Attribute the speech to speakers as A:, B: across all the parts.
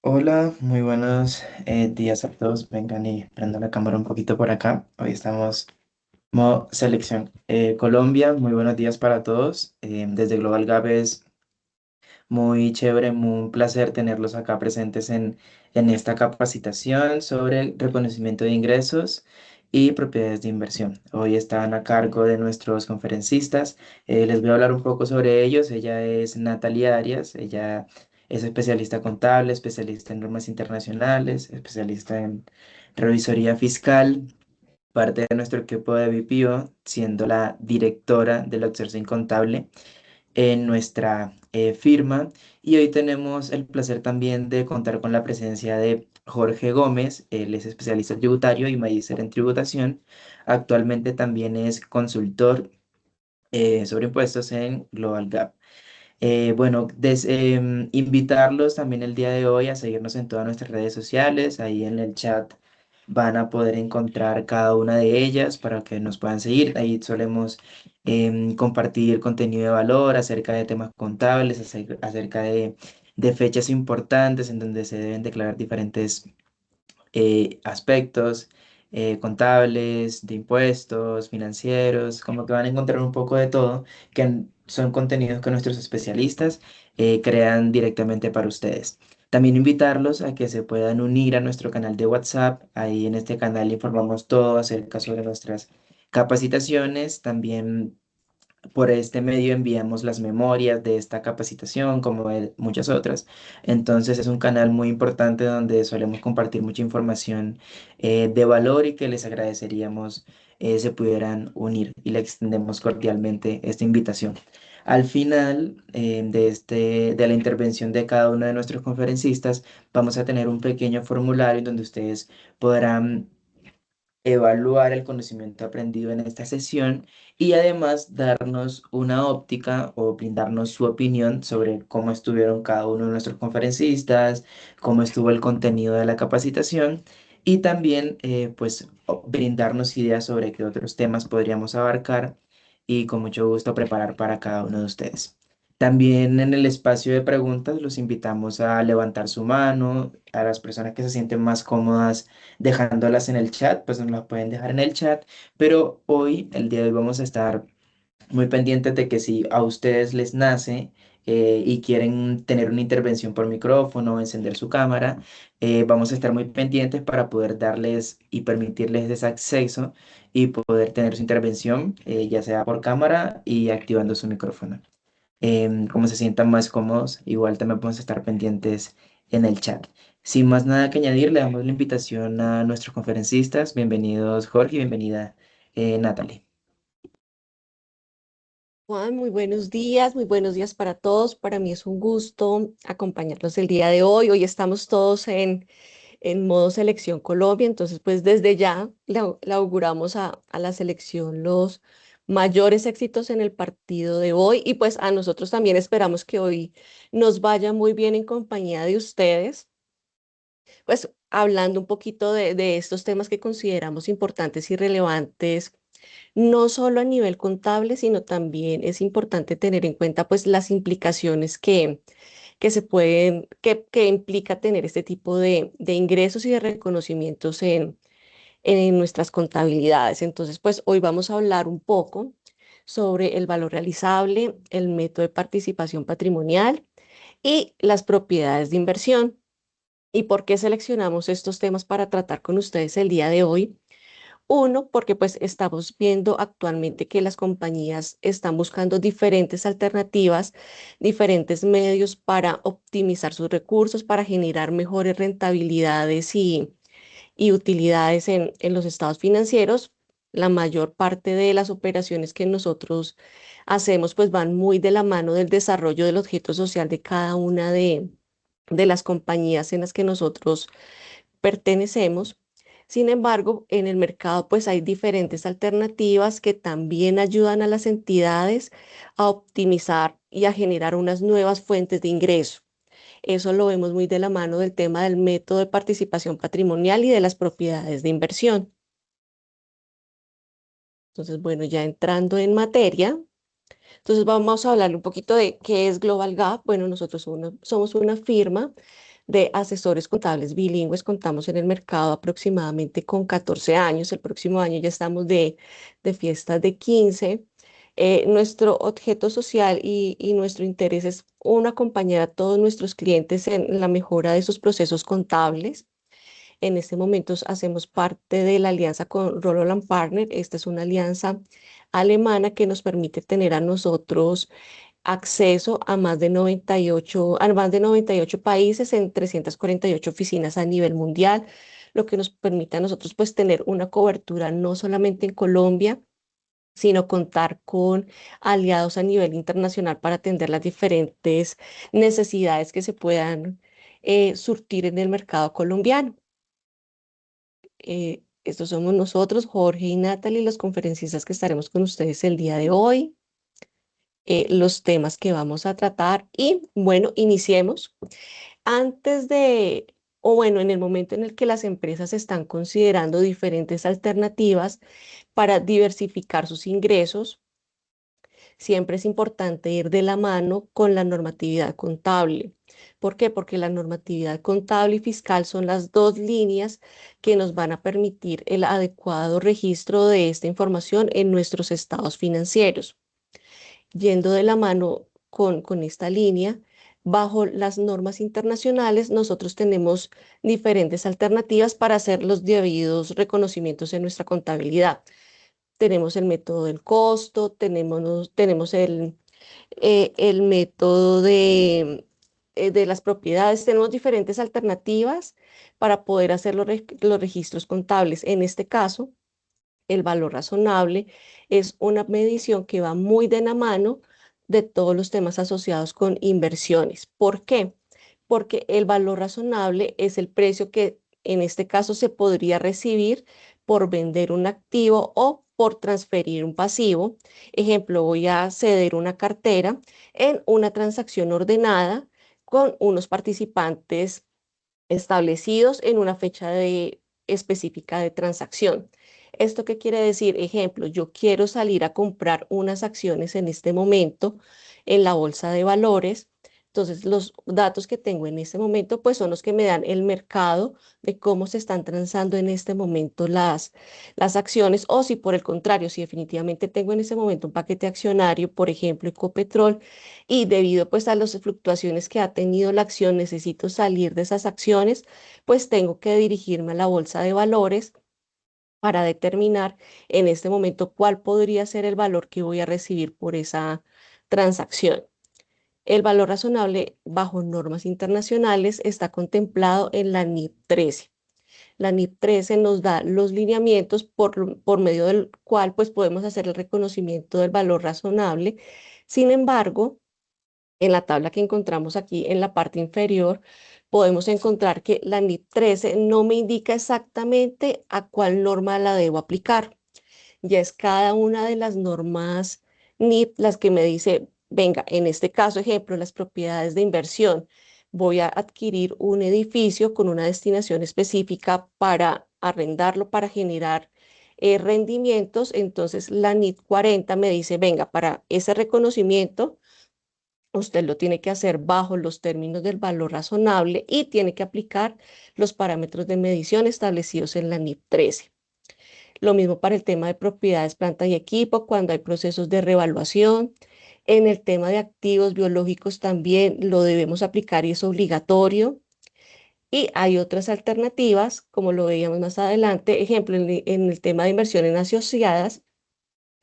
A: Hola, muy buenos días a todos. Vengan y prendo la cámara un poquito por acá. Hoy estamos modo selección. Colombia, muy buenos días para todos. Desde Global Gap es muy chévere, muy un placer tenerlos acá presentes en esta capacitación sobre el reconocimiento de ingresos y propiedades de inversión. Hoy están a cargo de nuestros conferencistas. Les voy a hablar un poco sobre ellos. Ella es Natalia Arias. Ella es especialista contable, especialista en normas internacionales, especialista en revisoría fiscal, parte de nuestro equipo de BPO, siendo la directora del outsourcing contable en nuestra firma. Y hoy tenemos el placer también de contar con la presencia de Jorge Gómez. Él es especialista tributario y magíster en tributación. Actualmente también es consultor sobre impuestos en Global Gap. Bueno, invitarlos también el día de hoy a seguirnos en todas nuestras redes sociales. Ahí en el chat van a poder encontrar cada una de ellas para que nos puedan seguir. Ahí solemos compartir contenido de valor acerca de temas contables, acerca de fechas importantes en donde se deben declarar diferentes aspectos contables, de impuestos, financieros, como que van a encontrar un poco de todo, son contenidos que nuestros especialistas crean directamente para ustedes. También invitarlos a que se puedan unir a nuestro canal de WhatsApp. Ahí en este canal informamos todo acerca sobre nuestras capacitaciones. También por este medio enviamos las memorias de esta capacitación, como de muchas otras. Entonces es un canal muy importante donde solemos compartir mucha información de valor y que les agradeceríamos se pudieran unir y le extendemos cordialmente esta invitación. Al final de la intervención de cada uno de nuestros conferencistas, vamos a tener un pequeño formulario en donde ustedes podrán evaluar el conocimiento aprendido en esta sesión y además darnos una óptica o brindarnos su opinión sobre cómo estuvieron cada uno de nuestros conferencistas, cómo estuvo el contenido de la capacitación y también pues brindarnos ideas sobre qué otros temas podríamos abarcar y con mucho gusto preparar para cada uno de ustedes. También en el espacio de preguntas los invitamos a levantar su mano, a las personas que se sienten más cómodas dejándolas en el chat, pues nos las pueden dejar en el chat, pero hoy, el día de hoy, vamos a estar muy pendientes de que si a ustedes les nace y quieren tener una intervención por micrófono, encender su cámara, vamos a estar muy pendientes para poder darles y permitirles ese acceso y poder tener su intervención, ya sea por cámara y activando su micrófono. Como se sientan más cómodos, igual también podemos estar pendientes en el chat. Sin más nada que añadir, le damos la invitación a nuestros conferencistas. Bienvenidos Jorge, bienvenida Natalie.
B: Juan, muy buenos días para todos. Para mí es un gusto acompañarlos el día de hoy. Hoy estamos todos en modo selección Colombia, entonces pues desde ya le auguramos a la selección los mayores éxitos en el partido de hoy y pues a nosotros también esperamos que hoy nos vaya muy bien en compañía de ustedes, pues hablando un poquito de estos temas que consideramos importantes y relevantes no solo a nivel contable, sino también es importante tener en cuenta pues las implicaciones que se pueden, que implica tener este tipo de ingresos y de reconocimientos en nuestras contabilidades. Entonces, pues hoy vamos a hablar un poco sobre el valor realizable, el método de participación patrimonial y las propiedades de inversión. ¿Y por qué seleccionamos estos temas para tratar con ustedes el día de hoy? Uno, porque pues estamos viendo actualmente que las compañías están buscando diferentes alternativas, diferentes medios para optimizar sus recursos, para generar mejores rentabilidades y utilidades en los estados financieros. La mayor parte de las operaciones que nosotros hacemos pues van muy de la mano del desarrollo del objeto social de cada una de las compañías en las que nosotros pertenecemos. Sin embargo, en el mercado pues hay diferentes alternativas que también ayudan a las entidades a optimizar y a generar unas nuevas fuentes de ingreso. Eso lo vemos muy de la mano del tema del método de participación patrimonial y de las propiedades de inversión. Entonces, bueno, ya entrando en materia, entonces vamos a hablar un poquito de qué es Global Gap. Bueno, nosotros somos una firma de asesores contables bilingües. Contamos en el mercado aproximadamente con 14 años. El próximo año ya estamos de fiestas de 15. Nuestro objeto social y nuestro interés es, uno, acompañar a todos nuestros clientes en la mejora de sus procesos contables. En este momento hacemos parte de la alianza con Roland Partner. Esta es una alianza alemana que nos permite tener a nosotros acceso a más de 98 países en 348 oficinas a nivel mundial, lo que nos permite a nosotros pues tener una cobertura no solamente en Colombia, sino contar con aliados a nivel internacional para atender las diferentes necesidades que se puedan surtir en el mercado colombiano. Estos somos nosotros, Jorge y Natalie, los conferencistas que estaremos con ustedes el día de hoy, los temas que vamos a tratar y bueno, iniciemos. Antes de, o bueno, en el momento en el que las empresas están considerando diferentes alternativas para diversificar sus ingresos, siempre es importante ir de la mano con la normatividad contable. ¿Por qué? Porque la normatividad contable y fiscal son las dos líneas que nos van a permitir el adecuado registro de esta información en nuestros estados financieros. Yendo de la mano con esta línea, bajo las normas internacionales, nosotros tenemos diferentes alternativas para hacer los debidos reconocimientos en nuestra contabilidad. Tenemos el método del costo, tenemos el método de las propiedades, tenemos diferentes alternativas para poder hacer los registros contables. En este caso, el valor razonable es una medición que va muy de la mano de todos los temas asociados con inversiones. ¿Por qué? Porque el valor razonable es el precio que en este caso se podría recibir por vender un activo o por transferir un pasivo. Ejemplo, voy a ceder una cartera en una transacción ordenada con unos participantes establecidos en una fecha específica de transacción. ¿Esto qué quiere decir? Ejemplo, yo quiero salir a comprar unas acciones en este momento en la bolsa de valores. Entonces, los datos que tengo en este momento, pues son los que me dan el mercado de cómo se están transando en este momento las acciones, o si por el contrario, si definitivamente tengo en este momento un paquete accionario, por ejemplo, Ecopetrol, y debido pues a las fluctuaciones que ha tenido la acción, necesito salir de esas acciones, pues tengo que dirigirme a la bolsa de valores para determinar en este momento cuál podría ser el valor que voy a recibir por esa transacción. El valor razonable bajo normas internacionales está contemplado en la NIP 13. La NIP 13 nos da los lineamientos por medio del cual pues podemos hacer el reconocimiento del valor razonable. Sin embargo, en la tabla que encontramos aquí en la parte inferior, podemos encontrar que la NIP 13 no me indica exactamente a cuál norma la debo aplicar. Ya es cada una de las normas NIP las que me dice, venga, en este caso, ejemplo, las propiedades de inversión. Voy a adquirir un edificio con una destinación específica para arrendarlo, para generar rendimientos. Entonces, la NIP 40 me dice, venga, para ese reconocimiento usted lo tiene que hacer bajo los términos del valor razonable y tiene que aplicar los parámetros de medición establecidos en la NIP 13. Lo mismo para el tema de propiedades, planta y equipo, cuando hay procesos de revaluación. En el tema de activos biológicos también lo debemos aplicar y es obligatorio. Y hay otras alternativas, como lo veíamos más adelante, ejemplo, en el tema de inversiones asociadas,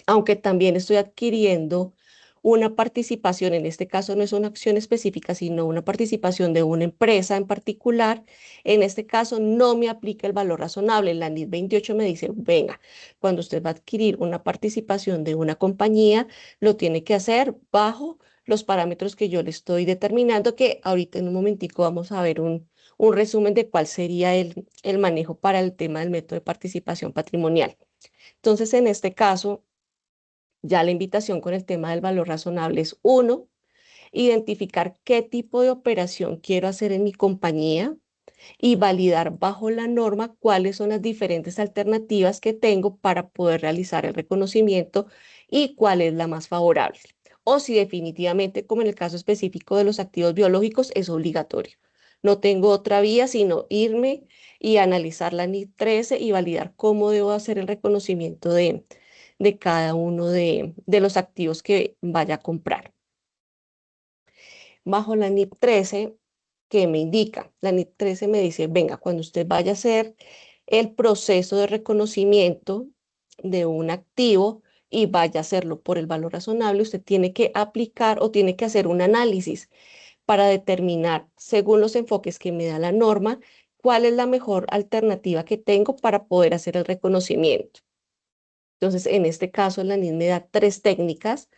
B: aunque también estoy adquiriendo una participación, en este caso no es una acción específica, sino una participación de una empresa en particular, en este caso no me aplica el valor razonable. La NIS 28 me dice, venga, cuando usted va a adquirir una participación de una compañía, lo tiene que hacer bajo los parámetros que yo le estoy determinando, que ahorita en un momentico vamos a ver un resumen de cuál sería el manejo para el tema del método de participación patrimonial. Entonces, en este caso, ya la invitación con el tema del valor razonable es, uno, identificar qué tipo de operación quiero hacer en mi compañía y validar bajo la norma cuáles son las diferentes alternativas que tengo para poder realizar el reconocimiento y cuál es la más favorable. O si definitivamente, como en el caso específico de los activos biológicos, es obligatorio. No tengo otra vía sino irme y analizar la NIC 13 y validar cómo debo hacer el reconocimiento de cada uno de los activos que vaya a comprar. Bajo la NIC 13, ¿qué me indica? La NIC 13 me dice, venga, cuando usted vaya a hacer el proceso de reconocimiento de un activo y vaya a hacerlo por el valor razonable, usted tiene que aplicar o tiene que hacer un análisis para determinar, según los enfoques que me da la norma, cuál es la mejor alternativa que tengo para poder hacer el reconocimiento. Entonces, en este caso, la NIC me da tres técnicas.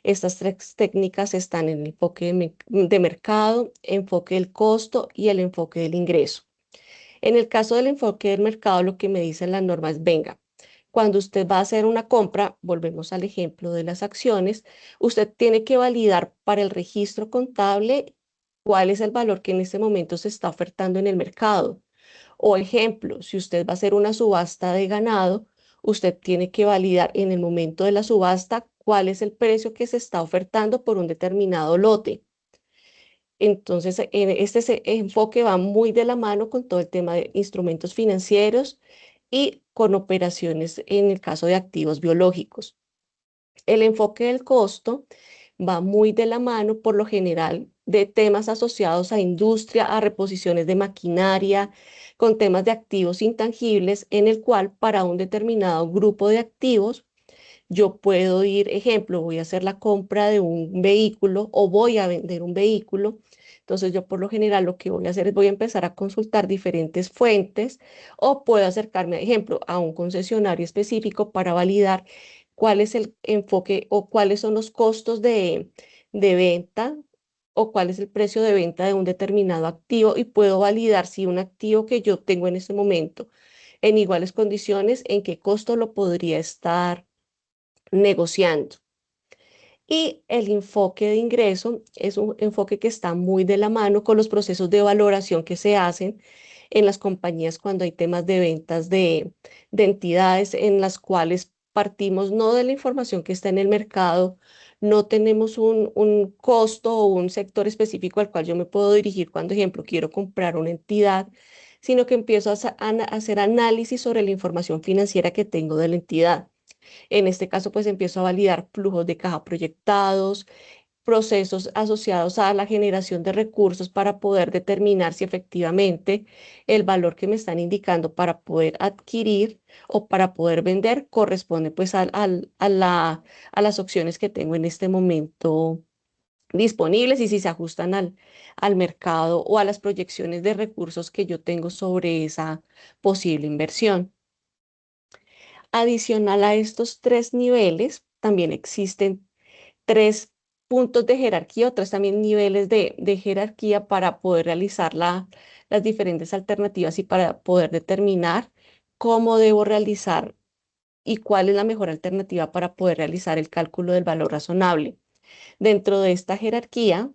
B: Estas tres técnicas están en el enfoque de mercado, enfoque del costo y el enfoque del ingreso. En el caso del enfoque del mercado, lo que me dice la norma es, venga, cuando usted va a hacer una compra, volvemos al ejemplo de las acciones, usted tiene que validar para el registro contable cuál es el valor que en este momento se está ofertando en el mercado. O ejemplo, si usted va a hacer una subasta de ganado, usted tiene que validar en el momento de la subasta cuál es el precio que se está ofertando por un determinado lote. Entonces, enfoque va muy de la mano con todo el tema de instrumentos financieros y con operaciones en el caso de activos biológicos. El enfoque del costo va muy de la mano, por lo general, de temas asociados a industria, a reposiciones de maquinaria, con temas de activos intangibles, en el cual para un determinado grupo de activos yo puedo ir, ejemplo, voy a hacer la compra de un vehículo o voy a vender un vehículo. Entonces yo por lo general lo que voy a hacer es voy a empezar a consultar diferentes fuentes o puedo acercarme, ejemplo, a un concesionario específico para validar cuál es el enfoque o cuáles son los costos de venta o cuál es el precio de venta de un determinado activo y puedo validar si un activo que yo tengo en este momento en iguales condiciones, en qué costo lo podría estar negociando. Y el enfoque de ingreso es un enfoque que está muy de la mano con los procesos de valoración que se hacen en las compañías cuando hay temas de ventas de entidades en las cuales partimos no de la información que está en el mercado, no tenemos un costo o un sector específico al cual yo me puedo dirigir cuando, ejemplo, quiero comprar una entidad, sino que empiezo a hacer análisis sobre la información financiera que tengo de la entidad. En este caso, pues empiezo a validar flujos de caja proyectados, procesos asociados a la generación de recursos para poder determinar si efectivamente el valor que me están indicando para poder adquirir o para poder vender corresponde pues a las opciones que tengo en este momento disponibles y si se ajustan al mercado o a las proyecciones de recursos que yo tengo sobre esa posible inversión. Adicional a estos tres niveles, también existen tres puntos de jerarquía, otros también niveles de jerarquía para poder realizar las diferentes alternativas y para poder determinar cómo debo realizar y cuál es la mejor alternativa para poder realizar el cálculo del valor razonable. Dentro de esta jerarquía,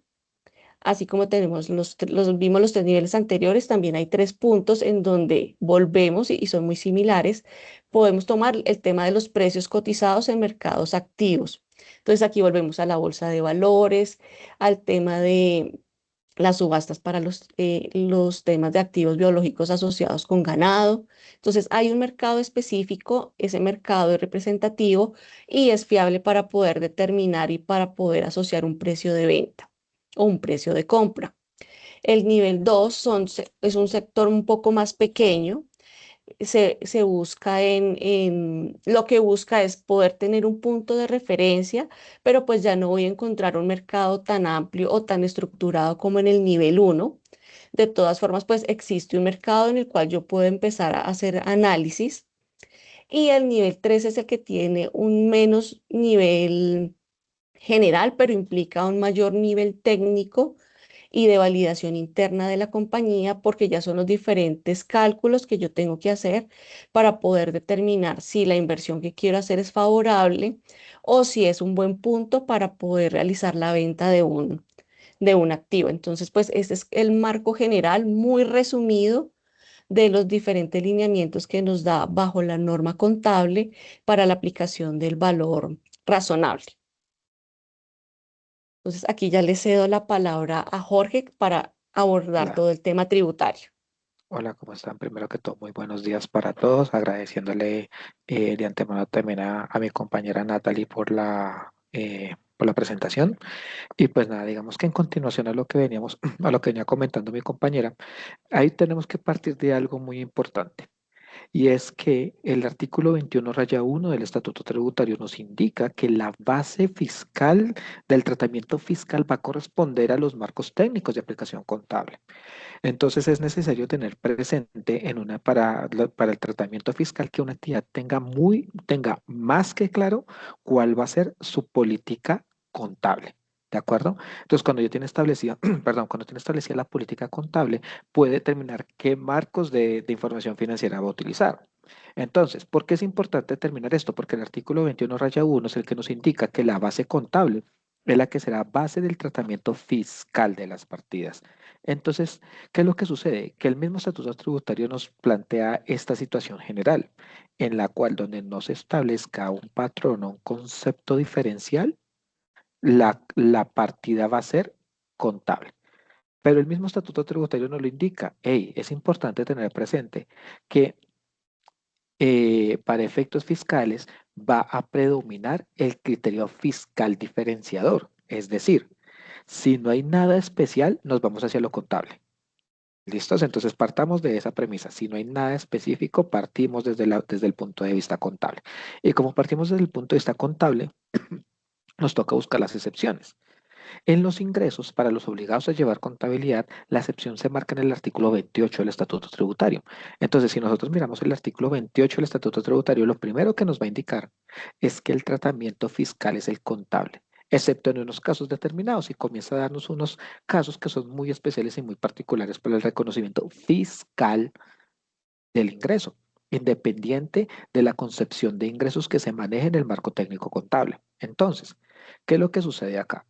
B: así como tenemos vimos los tres niveles anteriores, también hay tres puntos en donde volvemos y son muy similares. Podemos tomar el tema de los precios cotizados en mercados activos. Entonces aquí volvemos a la bolsa de valores, al tema de las subastas para los temas de activos biológicos asociados con ganado. Entonces hay un mercado específico, ese mercado es representativo y es fiable para poder determinar y para poder asociar un precio de venta o un precio de compra. El nivel 2 es un sector un poco más pequeño. Se busca lo que busca es poder tener un punto de referencia, pero pues ya no voy a encontrar un mercado tan amplio o tan estructurado como en el nivel uno. De todas formas, pues existe un mercado en el cual yo puedo empezar a hacer análisis y el nivel 3 es el que tiene un menos nivel general, pero implica un mayor nivel técnico y de validación interna de la compañía, porque ya son los diferentes cálculos que yo tengo que hacer para poder determinar si la inversión que quiero hacer es favorable o si es un buen punto para poder realizar la venta de un activo. Entonces, pues este es el marco general muy resumido de los diferentes lineamientos que nos da bajo la norma contable para la aplicación del valor razonable. Entonces, aquí ya le cedo la palabra a Jorge para abordar
C: Hola,
B: todo el tema tributario.
C: hola, ¿cómo están? Primero que todo, muy buenos días para todos, agradeciéndole de antemano también a mi compañera Natalie por la presentación. Y pues nada, digamos que en continuación a lo que veníamos, a lo que venía comentando mi compañera, ahí tenemos que partir de algo muy importante. Y es que el artículo 21-1 del Estatuto Tributario nos indica que la base fiscal del tratamiento fiscal va a corresponder a los marcos técnicos de aplicación contable. Entonces es necesario tener presente para el tratamiento fiscal que una entidad tenga más que claro cuál va a ser su política contable. ¿De acuerdo? Entonces, cuando ya tiene establecida, perdón, cuando tiene establecida la política contable, puede determinar qué marcos de información financiera va a utilizar. Entonces, ¿por qué es importante determinar esto? Porque el artículo 21-1 es el que nos indica que la base contable es la que será base del tratamiento fiscal de las partidas. Entonces, ¿qué es lo que sucede? Que el mismo estatuto tributario nos plantea esta situación general, en la cual donde no se establezca un patrón o un concepto diferencial, la partida va a ser contable. Pero el mismo estatuto tributario nos lo indica. Hey, es importante tener presente que para efectos fiscales va a predominar el criterio fiscal diferenciador. Es decir, si no hay nada especial, nos vamos hacia lo contable. ¿Listos? Entonces partamos de esa premisa. Si no hay nada específico, partimos desde el punto de vista contable. Y como partimos desde el punto de vista contable, nos toca buscar las excepciones. En los ingresos, para los obligados a llevar contabilidad, la excepción se marca en el artículo 28 del Estatuto Tributario. Entonces, si nosotros miramos el artículo 28 del Estatuto Tributario, lo primero que nos va a indicar es que el tratamiento fiscal es el contable, excepto en unos casos determinados, y comienza a darnos unos casos que son muy especiales y muy particulares para el reconocimiento fiscal del ingreso, independiente de la concepción de ingresos que se maneje en el marco técnico contable. Entonces, ¿qué es lo que sucede acá?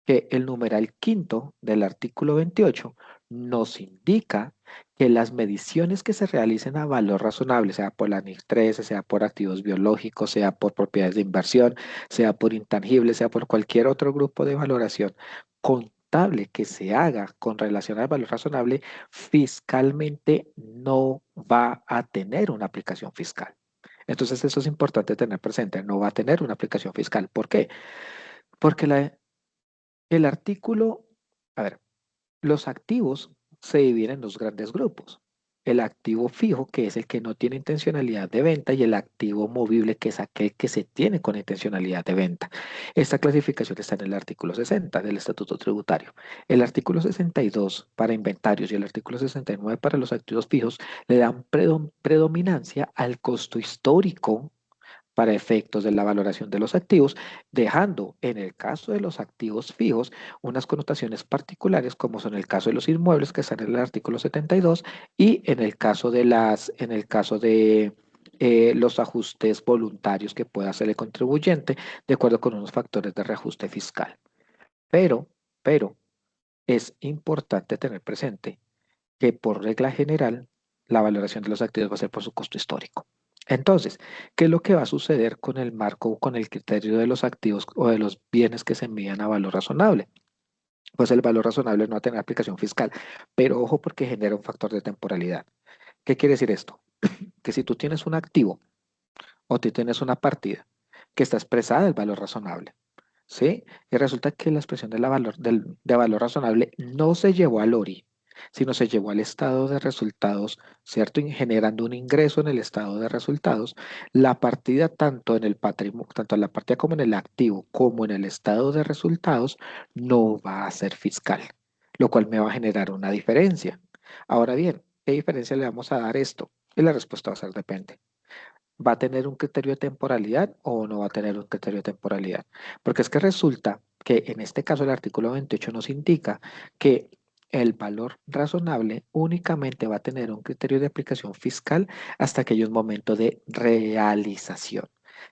C: Que el numeral quinto del artículo 28 nos indica que las mediciones que se realicen a valor razonable, sea por la NIC 13, sea por activos biológicos, sea por propiedades de inversión, sea por intangibles, sea por cualquier otro grupo de valoración contable que se haga con relación al valor razonable, fiscalmente no va a tener una aplicación fiscal. Entonces, eso es importante tener presente, no va a tener una aplicación fiscal. ¿Por qué? Porque el artículo, a ver, los activos se dividen en dos grandes grupos. El activo fijo, que es el que no tiene intencionalidad de venta, y el activo movible, que es aquel que se tiene con intencionalidad de venta. Esta clasificación está en el artículo 60 del Estatuto Tributario. El artículo 62 para inventarios y el artículo 69 para los activos fijos le dan predominancia al costo histórico para efectos de la valoración de los activos, dejando en el caso de los activos fijos unas connotaciones particulares como son el caso de los inmuebles que están en el artículo 72 y en el caso de los ajustes voluntarios que pueda hacer el contribuyente de acuerdo con unos factores de reajuste fiscal. Pero, pero es importante tener presente que por regla general la valoración de los activos va a ser por su costo histórico. Entonces, ¿qué es lo que va a suceder con el marco o con el criterio de los activos o de los bienes que se envían a valor razonable? Pues el valor razonable no va a tener aplicación fiscal, pero ojo porque genera un factor de temporalidad. ¿Qué quiere decir esto? Que si tú tienes un activo o tú tienes una partida que está expresada el valor razonable, ¿sí? Y resulta que la expresión de valor razonable no se llevó al ORI, sino se llevó al estado de resultados, ¿cierto? Y generando un ingreso en el estado de resultados. La partida, tanto en el patrimonio, tanto en la partida como en el activo, como en el estado de resultados, no va a ser fiscal, lo cual me va a generar una diferencia. Ahora bien, ¿qué diferencia le vamos a dar a esto? Y la respuesta va a ser depende. ¿Va a tener un criterio de temporalidad o no va a tener un criterio de temporalidad? Porque es que resulta que en este caso el artículo 28 nos indica que el valor razonable únicamente va a tener un criterio de aplicación fiscal hasta que haya un momento de realización.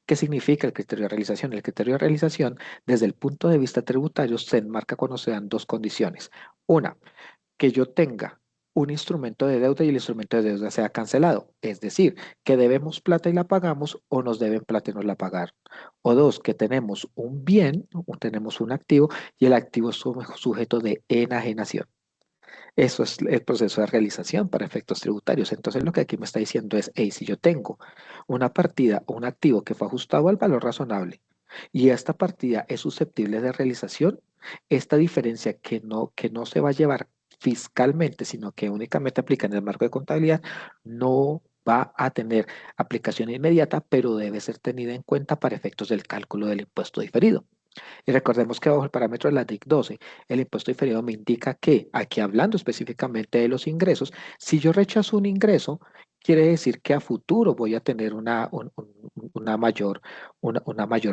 C: ¿Qué significa el criterio de realización? El criterio de realización, desde el punto de vista tributario, se enmarca cuando se dan dos condiciones. Una, que yo tenga un instrumento de deuda y el instrumento de deuda sea cancelado. Es decir, que debemos plata y la pagamos o nos deben plata y nos la pagaron. O dos, que tenemos un bien o tenemos un activo y el activo es sujeto de enajenación. Eso es el proceso de realización para efectos tributarios. Entonces, lo que aquí me está diciendo es, hey, si yo tengo una partida o un activo que fue ajustado al valor razonable y esta partida es susceptible de realización, esta diferencia que no se va a llevar fiscalmente, sino que únicamente aplica en el marco de contabilidad, no va a tener aplicación inmediata, pero debe ser tenida en cuenta para efectos del cálculo del impuesto diferido. Y recordemos que bajo el parámetro de la DIC 12, el impuesto diferido me indica que, aquí hablando específicamente de los ingresos, si yo rechazo un ingreso, quiere decir que a futuro voy a tener una mayor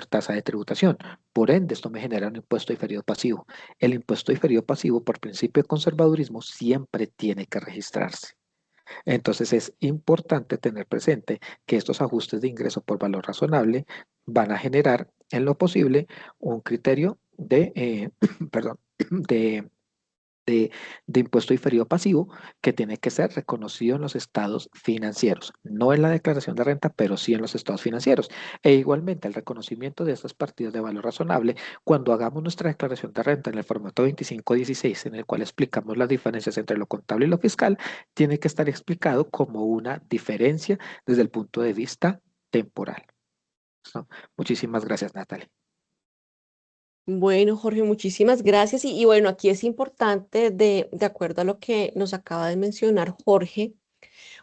C: tasa de tributación. Por ende, esto me genera un impuesto diferido pasivo. El impuesto diferido pasivo, por principio de conservadurismo, siempre tiene que registrarse. Entonces es importante tener presente que estos ajustes de ingreso por valor razonable van a generar en lo posible un criterio perdón, de, de impuesto diferido pasivo que tiene que ser reconocido en los estados financieros, no en la declaración de renta, pero sí en los estados financieros. E igualmente el reconocimiento de estas partidas de valor razonable, cuando hagamos nuestra declaración de renta en el formato 2516, en el cual explicamos las diferencias entre lo contable y lo fiscal, tiene que estar explicado como una diferencia desde el punto de vista temporal. ¿No? Muchísimas gracias, Natalie.
B: Bueno, Jorge, muchísimas gracias. Y bueno, aquí es importante, de acuerdo a lo que nos acaba de mencionar Jorge,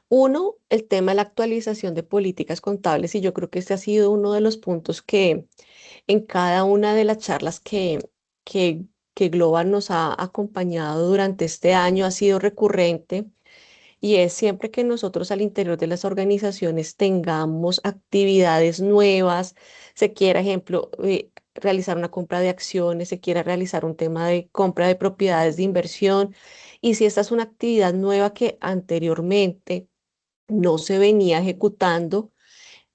B: uno, el tema de la actualización de políticas contables, y yo creo que este ha sido uno de los puntos que en cada una de las charlas que, que Global nos ha acompañado durante este año ha sido recurrente. Y es siempre que nosotros al interior de las organizaciones tengamos actividades nuevas, se quiera, ejemplo, realizar una compra de acciones, se quiera realizar un tema de compra de propiedades de inversión, y si esta es una actividad nueva que anteriormente no se venía ejecutando,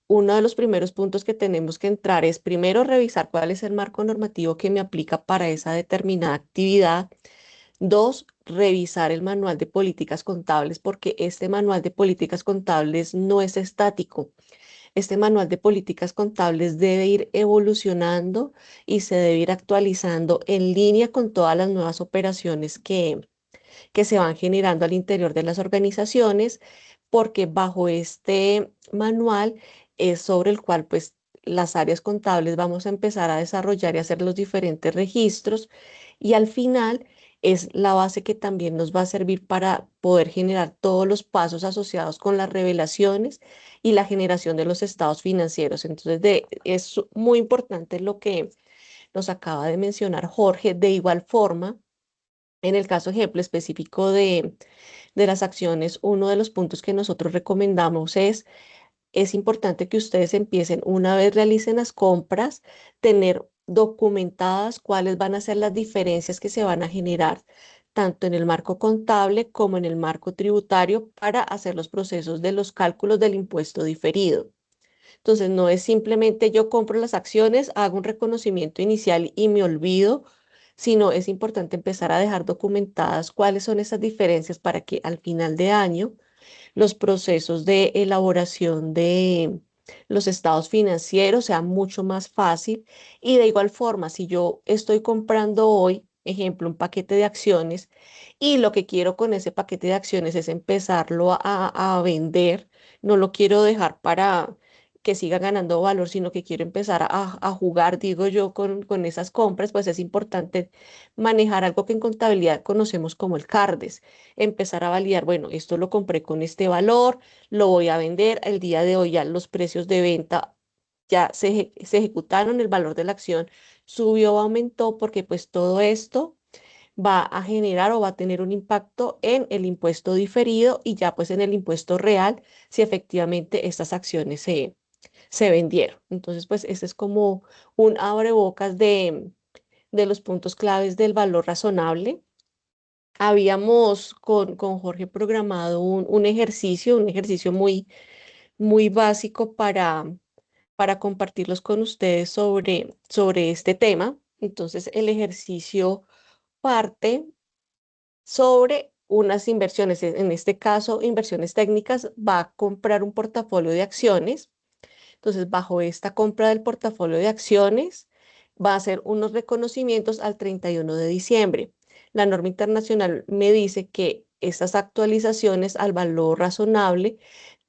B: uno de los primeros puntos que tenemos que entrar es primero revisar cuál es el marco normativo que me aplica para esa determinada actividad. Dos, revisar el manual de políticas contables, porque este manual de políticas contables no es estático. Este manual de políticas contables debe ir evolucionando y se debe ir actualizando en línea con todas las nuevas operaciones que se van generando al interior de las organizaciones, porque bajo este manual es sobre el cual pues las áreas contables vamos a empezar a desarrollar y hacer los diferentes registros, y al final es la base que también nos va a servir para poder generar todos los pasos asociados con las revelaciones y la generación de los estados financieros. Entonces, es muy importante lo que nos acaba de mencionar Jorge. De igual forma, en el caso ejemplo específico de las acciones, uno de los puntos que nosotros recomendamos es importante que ustedes empiecen, una vez realicen las compras, tener documentadas cuáles van a ser las diferencias que se van a generar, tanto en el marco contable como en el marco tributario, para hacer los procesos de los cálculos del impuesto diferido. Entonces, no es simplemente yo compro las acciones, hago un reconocimiento inicial y me olvido, sino es importante empezar a dejar documentadas cuáles son esas diferencias para que al final de año los procesos de elaboración de los estados financieros sean mucho más fácil. Y de igual forma, si yo estoy comprando hoy, ejemplo, un paquete de acciones, y lo que quiero con ese paquete de acciones es empezarlo a vender, no lo quiero dejar para que siga ganando valor, sino que quiero empezar a jugar, digo yo, con esas compras, pues es importante manejar algo que en contabilidad conocemos como el CARDES, empezar a validar, bueno, esto lo compré con este valor, lo voy a vender, el día de hoy ya los precios de venta ya se ejecutaron, el valor de la acción subió o aumentó, porque pues todo esto va a generar o va a tener un impacto en el impuesto diferido y ya pues en el impuesto real si efectivamente estas acciones se vendieron. Entonces pues ese es como un abrebocas de los puntos claves del valor razonable. Habíamos con Jorge programado un ejercicio muy básico para compartirlos con ustedes sobre este tema. Entonces, el ejercicio parte sobre unas inversiones, en este caso, inversiones técnicas, va a comprar un portafolio de acciones. Entonces, bajo esta compra del portafolio de acciones, va a hacer unos reconocimientos al 31 de diciembre. la norma internacional me dice que estas actualizaciones al valor razonable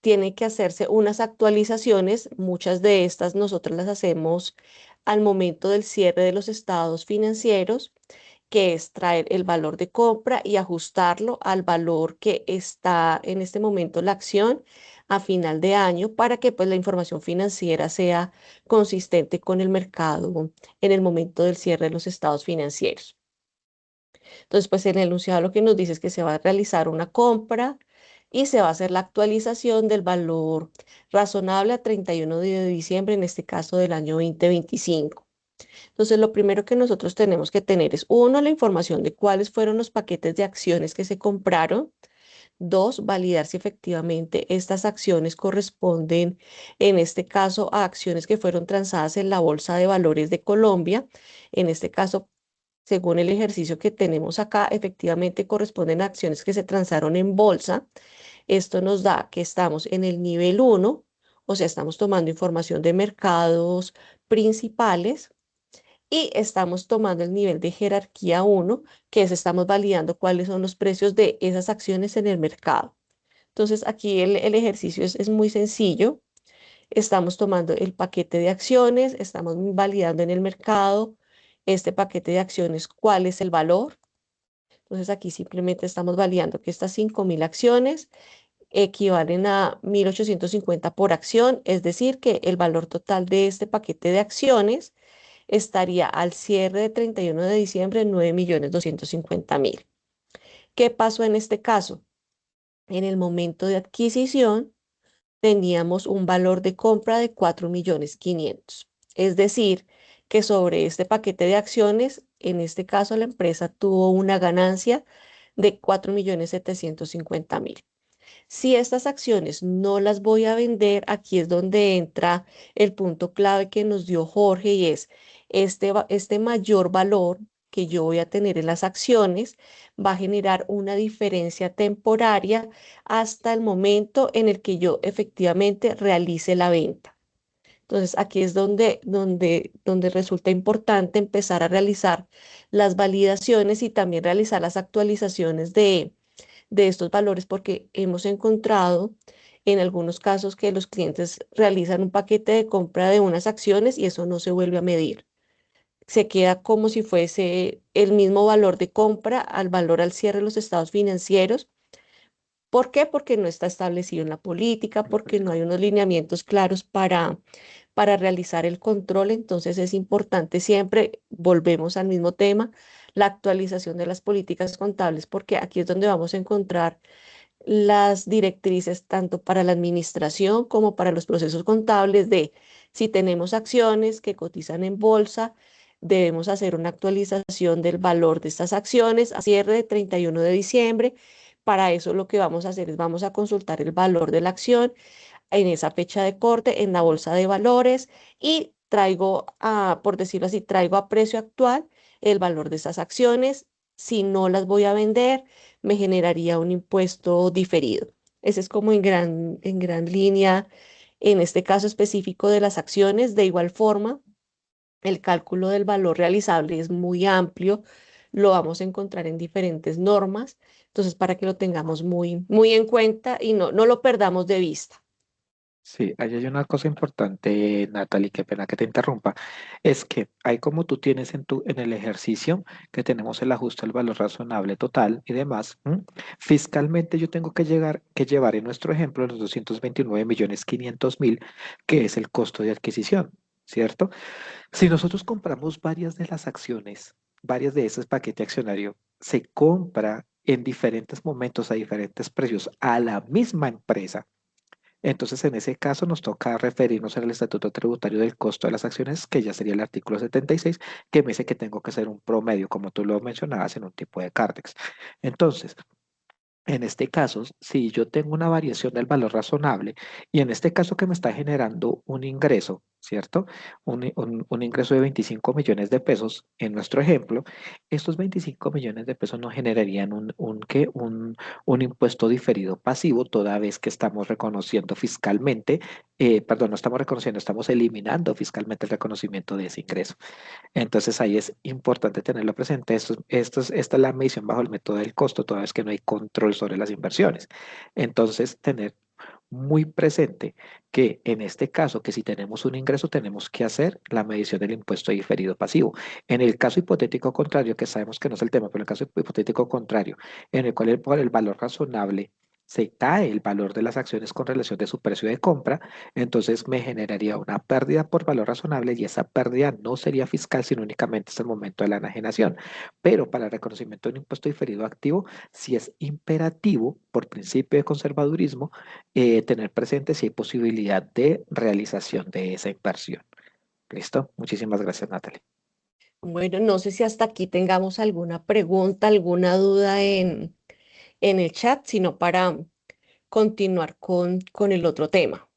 B: tienen que hacerse unas actualizaciones, muchas de estas nosotros las hacemos al momento del cierre de los estados financieros, que es traer el valor de compra y ajustarlo al valor que está en este momento la acción a final de año para que pues la información financiera sea consistente con el mercado en el momento del cierre de los estados financieros. Entonces, pues en el enunciado lo que nos dice es que se va a realizar una compra y se va a hacer la actualización del valor razonable a 31 de diciembre, en este caso del año 2025. Entonces, lo primero que nosotros tenemos que tener es, uno, la información de cuáles fueron los paquetes de acciones que se compraron. Dos, validar si efectivamente estas acciones corresponden, en este caso, a acciones que fueron transadas en la Bolsa de Valores de Colombia. En este caso, según el ejercicio que tenemos acá, efectivamente corresponden a acciones que se transaron en bolsa. Esto nos da que estamos en el nivel uno, o sea, estamos tomando información de mercados principales y estamos tomando el nivel de jerarquía uno, que es estamos validando cuáles son los precios de esas acciones en el mercado. Entonces, aquí el ejercicio es muy sencillo. Estamos tomando el paquete de acciones, estamos validando en el mercado este paquete de acciones, cuál es el valor. Entonces, aquí simplemente estamos validando que estas 5.000 acciones equivalen a 1.850 por acción, es decir, que el valor total de este paquete de acciones estaría al cierre de 31 de diciembre en 9.250.000. ¿Qué pasó en este caso? En el momento de adquisición teníamos un valor de compra de 4.500.000. Es decir, que sobre este paquete de acciones, en este caso la empresa tuvo una ganancia de 4.750.000. Si estas acciones no las voy a vender, aquí es donde entra el punto clave que nos dio Jorge y es este mayor valor que yo voy a tener en las acciones va a generar una diferencia temporaria hasta el momento en el que yo efectivamente realice la venta. Entonces, aquí es donde resulta importante empezar a realizar las validaciones y también realizar las actualizaciones de estos valores porque hemos encontrado en algunos casos que los clientes realizan un paquete de compra de unas acciones y eso no se vuelve a medir. Se queda como si fuese el mismo valor de compra al valor al cierre de los estados financieros. ¿Por qué? Porque no está establecido en la política, porque no hay unos lineamientos claros para realizar el control. Entonces es importante siempre, volvemos al mismo tema, la actualización de las políticas contables, porque aquí es donde vamos a encontrar las directrices tanto para la administración como para los procesos contables de si tenemos acciones que cotizan en bolsa, debemos hacer una actualización del valor de estas acciones a cierre de 31 de diciembre. Para eso lo que vamos a hacer es vamos a consultar el valor de la acción en esa fecha de corte en la bolsa de valores y traigo por decirlo así, traigo a precio actual el valor de esas acciones. Si no las voy a vender, me generaría un impuesto diferido. Ese es como en gran línea, en este caso específico de las acciones. De igual forma, el cálculo del valor realizable es muy amplio, lo vamos a encontrar en diferentes normas, entonces para que lo tengamos muy, muy en cuenta y no lo perdamos de vista.
C: Sí, ahí hay una cosa importante, Natalie, qué pena que te interrumpa, es que hay como tú tienes en el ejercicio que tenemos el ajuste al valor razonable total y demás. ¿M? Fiscalmente yo tengo que llevar en nuestro ejemplo los 229.500.000, que es el costo de adquisición, ¿cierto? Si nosotros compramos varias de las acciones, varias de ese paquete accionario, se compra en diferentes momentos a diferentes precios a la misma empresa. Entonces, en ese caso, nos toca referirnos al Estatuto Tributario del Costo de las Acciones, que ya sería el artículo 76, que me dice que tengo que hacer un promedio, como tú lo mencionabas, en un tipo de cártex. Entonces, en este caso, si yo tengo una variación del valor razonable y en este caso que me está generando un ingreso, ¿cierto? Un ingreso de 25 millones de pesos, en nuestro ejemplo, estos 25 millones de pesos nos generarían ¿qué? Un impuesto diferido pasivo, toda vez que estamos reconociendo fiscalmente, perdón, no estamos reconociendo, estamos eliminando fiscalmente el reconocimiento de ese ingreso. Entonces ahí es importante tenerlo presente. Esta es la medición bajo el método del costo, toda vez que no hay control sobre las inversiones. Entonces, tener muy presente que en este caso, que si tenemos un ingreso, tenemos que hacer la medición del impuesto diferido pasivo. En el caso hipotético contrario, que sabemos que no es el tema, pero en el caso hipotético contrario, en el cual por el valor razonable se cae el valor de las acciones con relación de su precio de compra, entonces me generaría una pérdida por valor razonable y esa pérdida no sería fiscal, sino únicamente hasta el momento de la enajenación. Pero para el reconocimiento de un impuesto diferido activo, si es imperativo, por principio de conservadurismo, tener presente si hay posibilidad de realización de esa inversión. ¿Listo? Muchísimas gracias, Natalie.
B: Bueno, no sé si hasta aquí tengamos alguna pregunta, alguna duda en el chat, sino para continuar con el otro tema.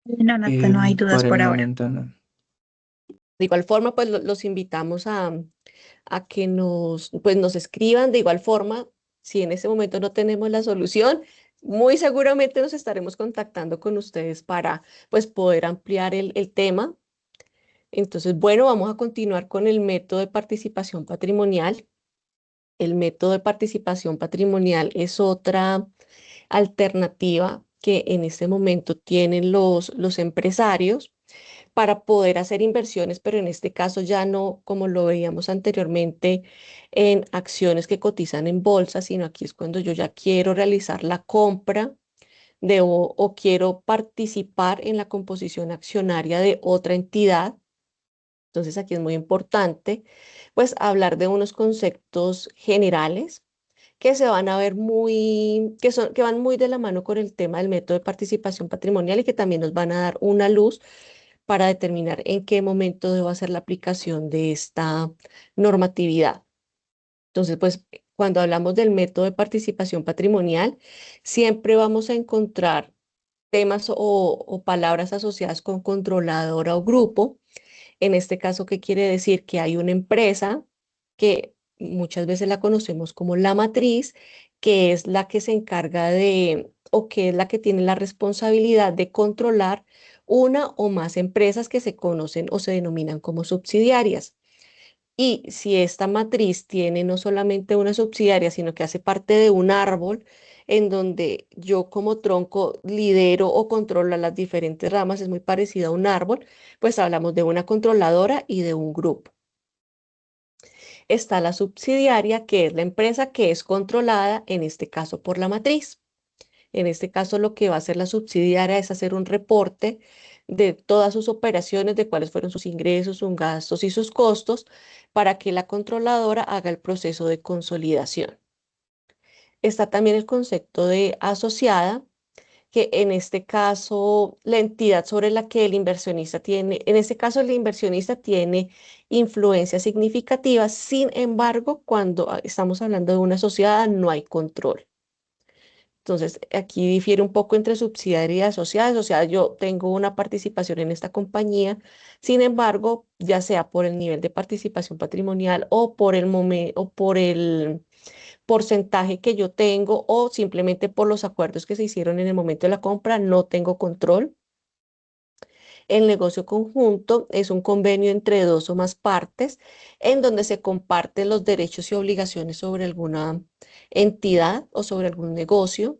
D: No, Nata, no hay dudas
A: Por el
D: por ahora.
A: momento no.
B: De igual forma, pues los invitamos a que pues, nos escriban. De igual forma, si en ese momento no tenemos la solución, muy seguramente nos estaremos contactando con ustedes para pues, poder ampliar el tema. Entonces, bueno, vamos a continuar con el método de participación patrimonial. El método de participación patrimonial es otra alternativa que en este momento tienen los empresarios para poder hacer inversiones, pero en este caso ya no como lo veíamos anteriormente en acciones que cotizan en bolsa, sino aquí es cuando yo ya quiero realizar la compra o quiero participar en la composición accionaria de otra entidad. Entonces aquí es muy importante pues hablar de unos conceptos generales que se van a ver que van muy de la mano con el tema del método de participación patrimonial y que también nos van a dar una luz para determinar en qué momento debo hacer la aplicación de esta normatividad. Entonces, pues cuando hablamos del método de participación patrimonial, siempre vamos a encontrar temas o palabras asociadas con controladora o grupo. En este caso, ¿qué quiere decir? Que hay una empresa que muchas veces la conocemos como la matriz, que es la que se encarga o que es la que tiene la responsabilidad de controlar una o más empresas que se conocen o se denominan como subsidiarias. Y si esta matriz tiene no solamente una subsidiaria, sino que hace parte de un árbol en donde yo como tronco lidero o controlo las diferentes ramas, es muy parecido a un árbol, pues hablamos de una controladora y de un grupo. Está la subsidiaria, que es la empresa que es controlada, en este caso por la matriz. En este caso, lo que va a hacer la subsidiaria es hacer un reporte de todas sus operaciones, de cuáles fueron sus ingresos, sus gastos y sus costos, para que la controladora haga el proceso de consolidación. Está también el concepto de asociada, que en este caso la entidad sobre la que el inversionista tiene, en este caso el inversionista tiene influencia significativa, sin embargo, cuando estamos hablando de una sociedad no hay control. Entonces, aquí difiere un poco entre subsidiaria y asociada. O sea, yo tengo una participación en esta compañía, sin embargo, ya sea por el nivel de participación patrimonial o por el momento o por el porcentaje que yo tengo o simplemente por los acuerdos que se hicieron en el momento de la compra, no tengo control. El negocio conjunto es un convenio entre dos o más partes en donde se comparten los derechos y obligaciones sobre alguna entidad o sobre algún negocio.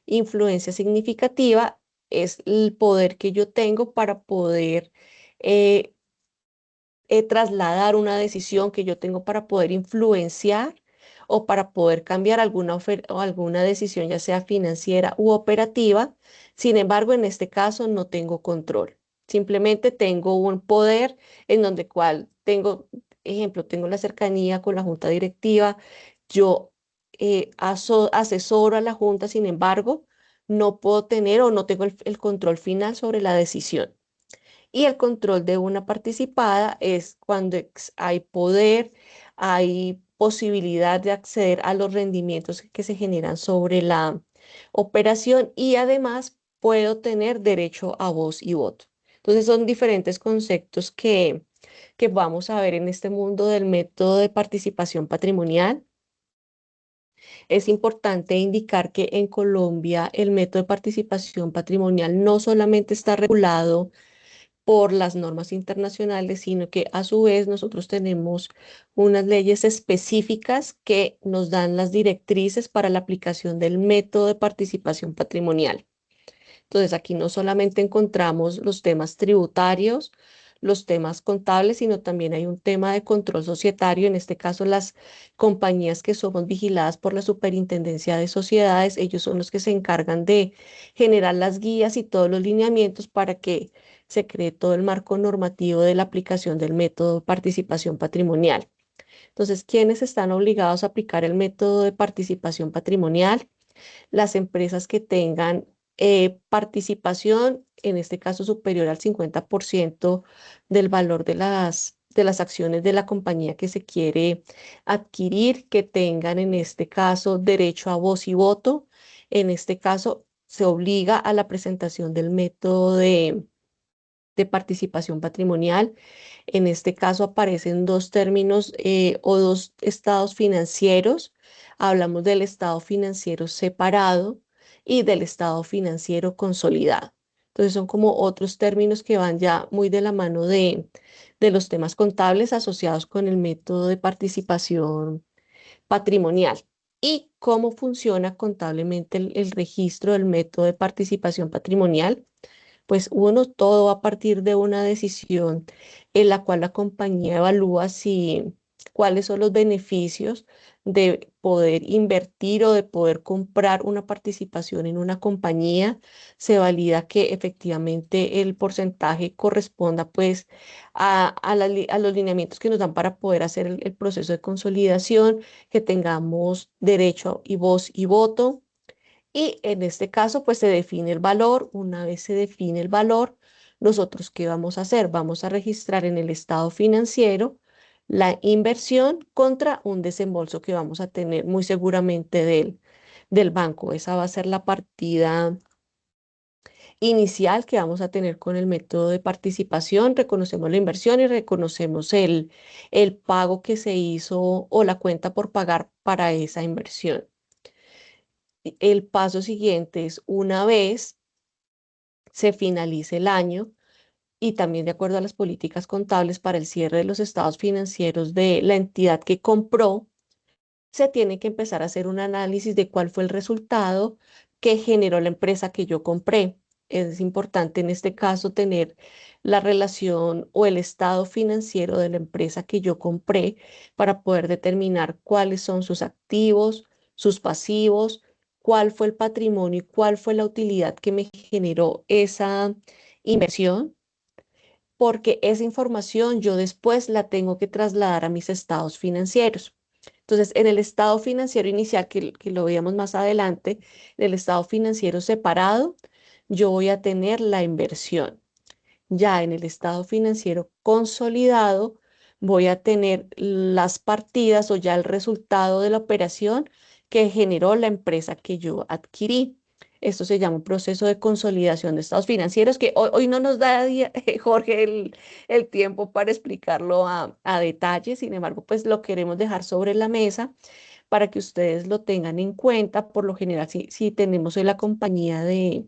B: Influencia significativa es el poder que yo tengo para poder eh, trasladar una decisión que yo tengo para poder influenciar o para poder cambiar o alguna decisión, ya sea financiera u operativa. Sin embargo, en este caso no tengo control. Simplemente tengo un poder en donde cual tengo, ejemplo, tengo la cercanía con la junta directiva. Yo asesoro a la junta, sin embargo, no puedo tener o no tengo el control final sobre la decisión. Y el control de una participada es cuando hay poder, hay posibilidad de acceder a los rendimientos que se generan sobre la operación y además puedo tener derecho a voz y voto. Entonces son diferentes conceptos que vamos a ver en este mundo del método de participación patrimonial. Es importante indicar que en Colombia el método de participación patrimonial no solamente está regulado por las normas internacionales, sino que a su vez nosotros tenemos unas leyes específicas que nos dan las directrices para la aplicación del método de participación patrimonial. Entonces, aquí no solamente encontramos los temas tributarios, los temas contables, sino también hay un tema de control societario, en este caso las compañías que somos vigiladas por la Superintendencia de Sociedades, ellos son los que se encargan de generar las guías y todos los lineamientos para que se cree todo el marco normativo de la aplicación del método de participación patrimonial. Entonces, ¿quiénes están obligados a aplicar el método de participación patrimonial? Las empresas que tengan participación, en este caso superior al 50% del valor de las acciones de la compañía que se quiere adquirir, que tengan en este caso derecho a voz y voto. En este caso se obliga a la presentación del método de participación patrimonial. En este caso aparecen dos términos o dos estados financieros. Hablamos del estado financiero separado y del estado financiero consolidado. Entonces son como otros términos que van ya muy de la mano de los temas contables asociados con el método de participación patrimonial. ¿Y cómo funciona contablemente el registro del método de participación patrimonial? Pues uno, todo va a partir de una decisión en la cual la compañía evalúa si cuáles son los beneficios de poder invertir o de poder comprar una participación en una compañía. Se valida que efectivamente el porcentaje corresponda pues a los lineamientos que nos dan para poder hacer el proceso de consolidación, que tengamos derecho y voz y voto. Y en este caso, pues se define el valor. Una vez se define el valor, nosotros, ¿qué vamos a hacer? Vamos a registrar en el estado financiero la inversión contra un desembolso que vamos a tener muy seguramente del banco. Esa va a ser la partida inicial que vamos a tener con el método de participación. Reconocemos la inversión y reconocemos el pago que se hizo o la cuenta por pagar para esa inversión. El paso siguiente es una vez se finalice el año y también de acuerdo a las políticas contables para el cierre de los estados financieros de la entidad que compró, se tiene que empezar a hacer un análisis de cuál fue el resultado que generó la empresa que yo compré. Es importante en este caso tener la relación o el estado financiero de la empresa que yo compré para poder determinar cuáles son sus activos, sus pasivos, cuál fue el patrimonio y cuál fue la utilidad que me generó esa inversión, porque esa información yo después la tengo que trasladar a mis estados financieros. Entonces, en el estado financiero inicial, que lo veamos más adelante, en el estado financiero separado, yo voy a tener la inversión. Ya en el estado financiero consolidado, voy a tener las partidas o ya el resultado de la operación que generó la empresa que yo adquirí. Esto se llama un proceso de consolidación de estados financieros que hoy no nos da, Jorge, el tiempo para explicarlo a detalle. Sin embargo, pues lo queremos dejar sobre la mesa para que ustedes lo tengan en cuenta. Por lo general, si tenemos hoy la compañía de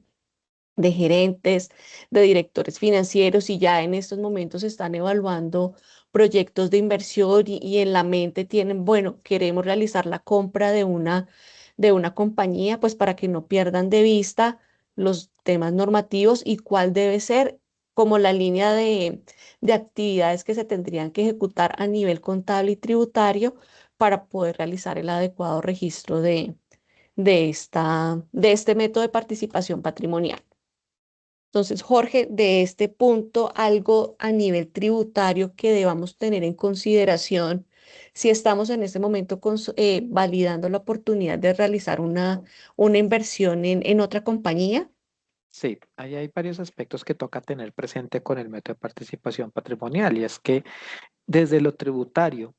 B: gerentes, de directores financieros y ya en estos momentos están evaluando proyectos de inversión y en la mente tienen, bueno, queremos realizar la compra de una compañía, pues para que no pierdan de vista los temas normativos y cuál debe ser como la línea de actividades que se tendrían que ejecutar a nivel contable y tributario para poder realizar el adecuado registro de este método de participación patrimonial. Entonces, Jorge, de este punto, algo a nivel tributario que debamos tener en consideración si estamos en este momento validando la oportunidad de realizar una inversión en otra compañía.
C: Sí, ahí hay varios aspectos que toca tener presente con el método de participación patrimonial y es que desde lo tributario,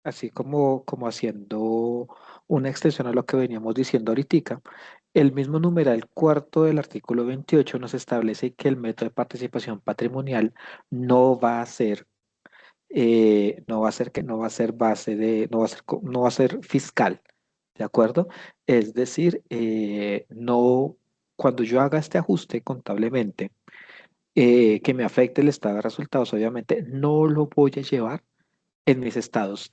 C: así como haciendo una extensión a lo que veníamos diciendo ahorita. El mismo numeral cuarto del artículo 28 nos establece que el método de participación patrimonial no va a ser, no va a ser base de, no va a ser fiscal, ¿de acuerdo? Es decir, no, cuando yo haga este ajuste contablemente, que me afecte el estado de resultados, obviamente no lo voy a llevar en mis estados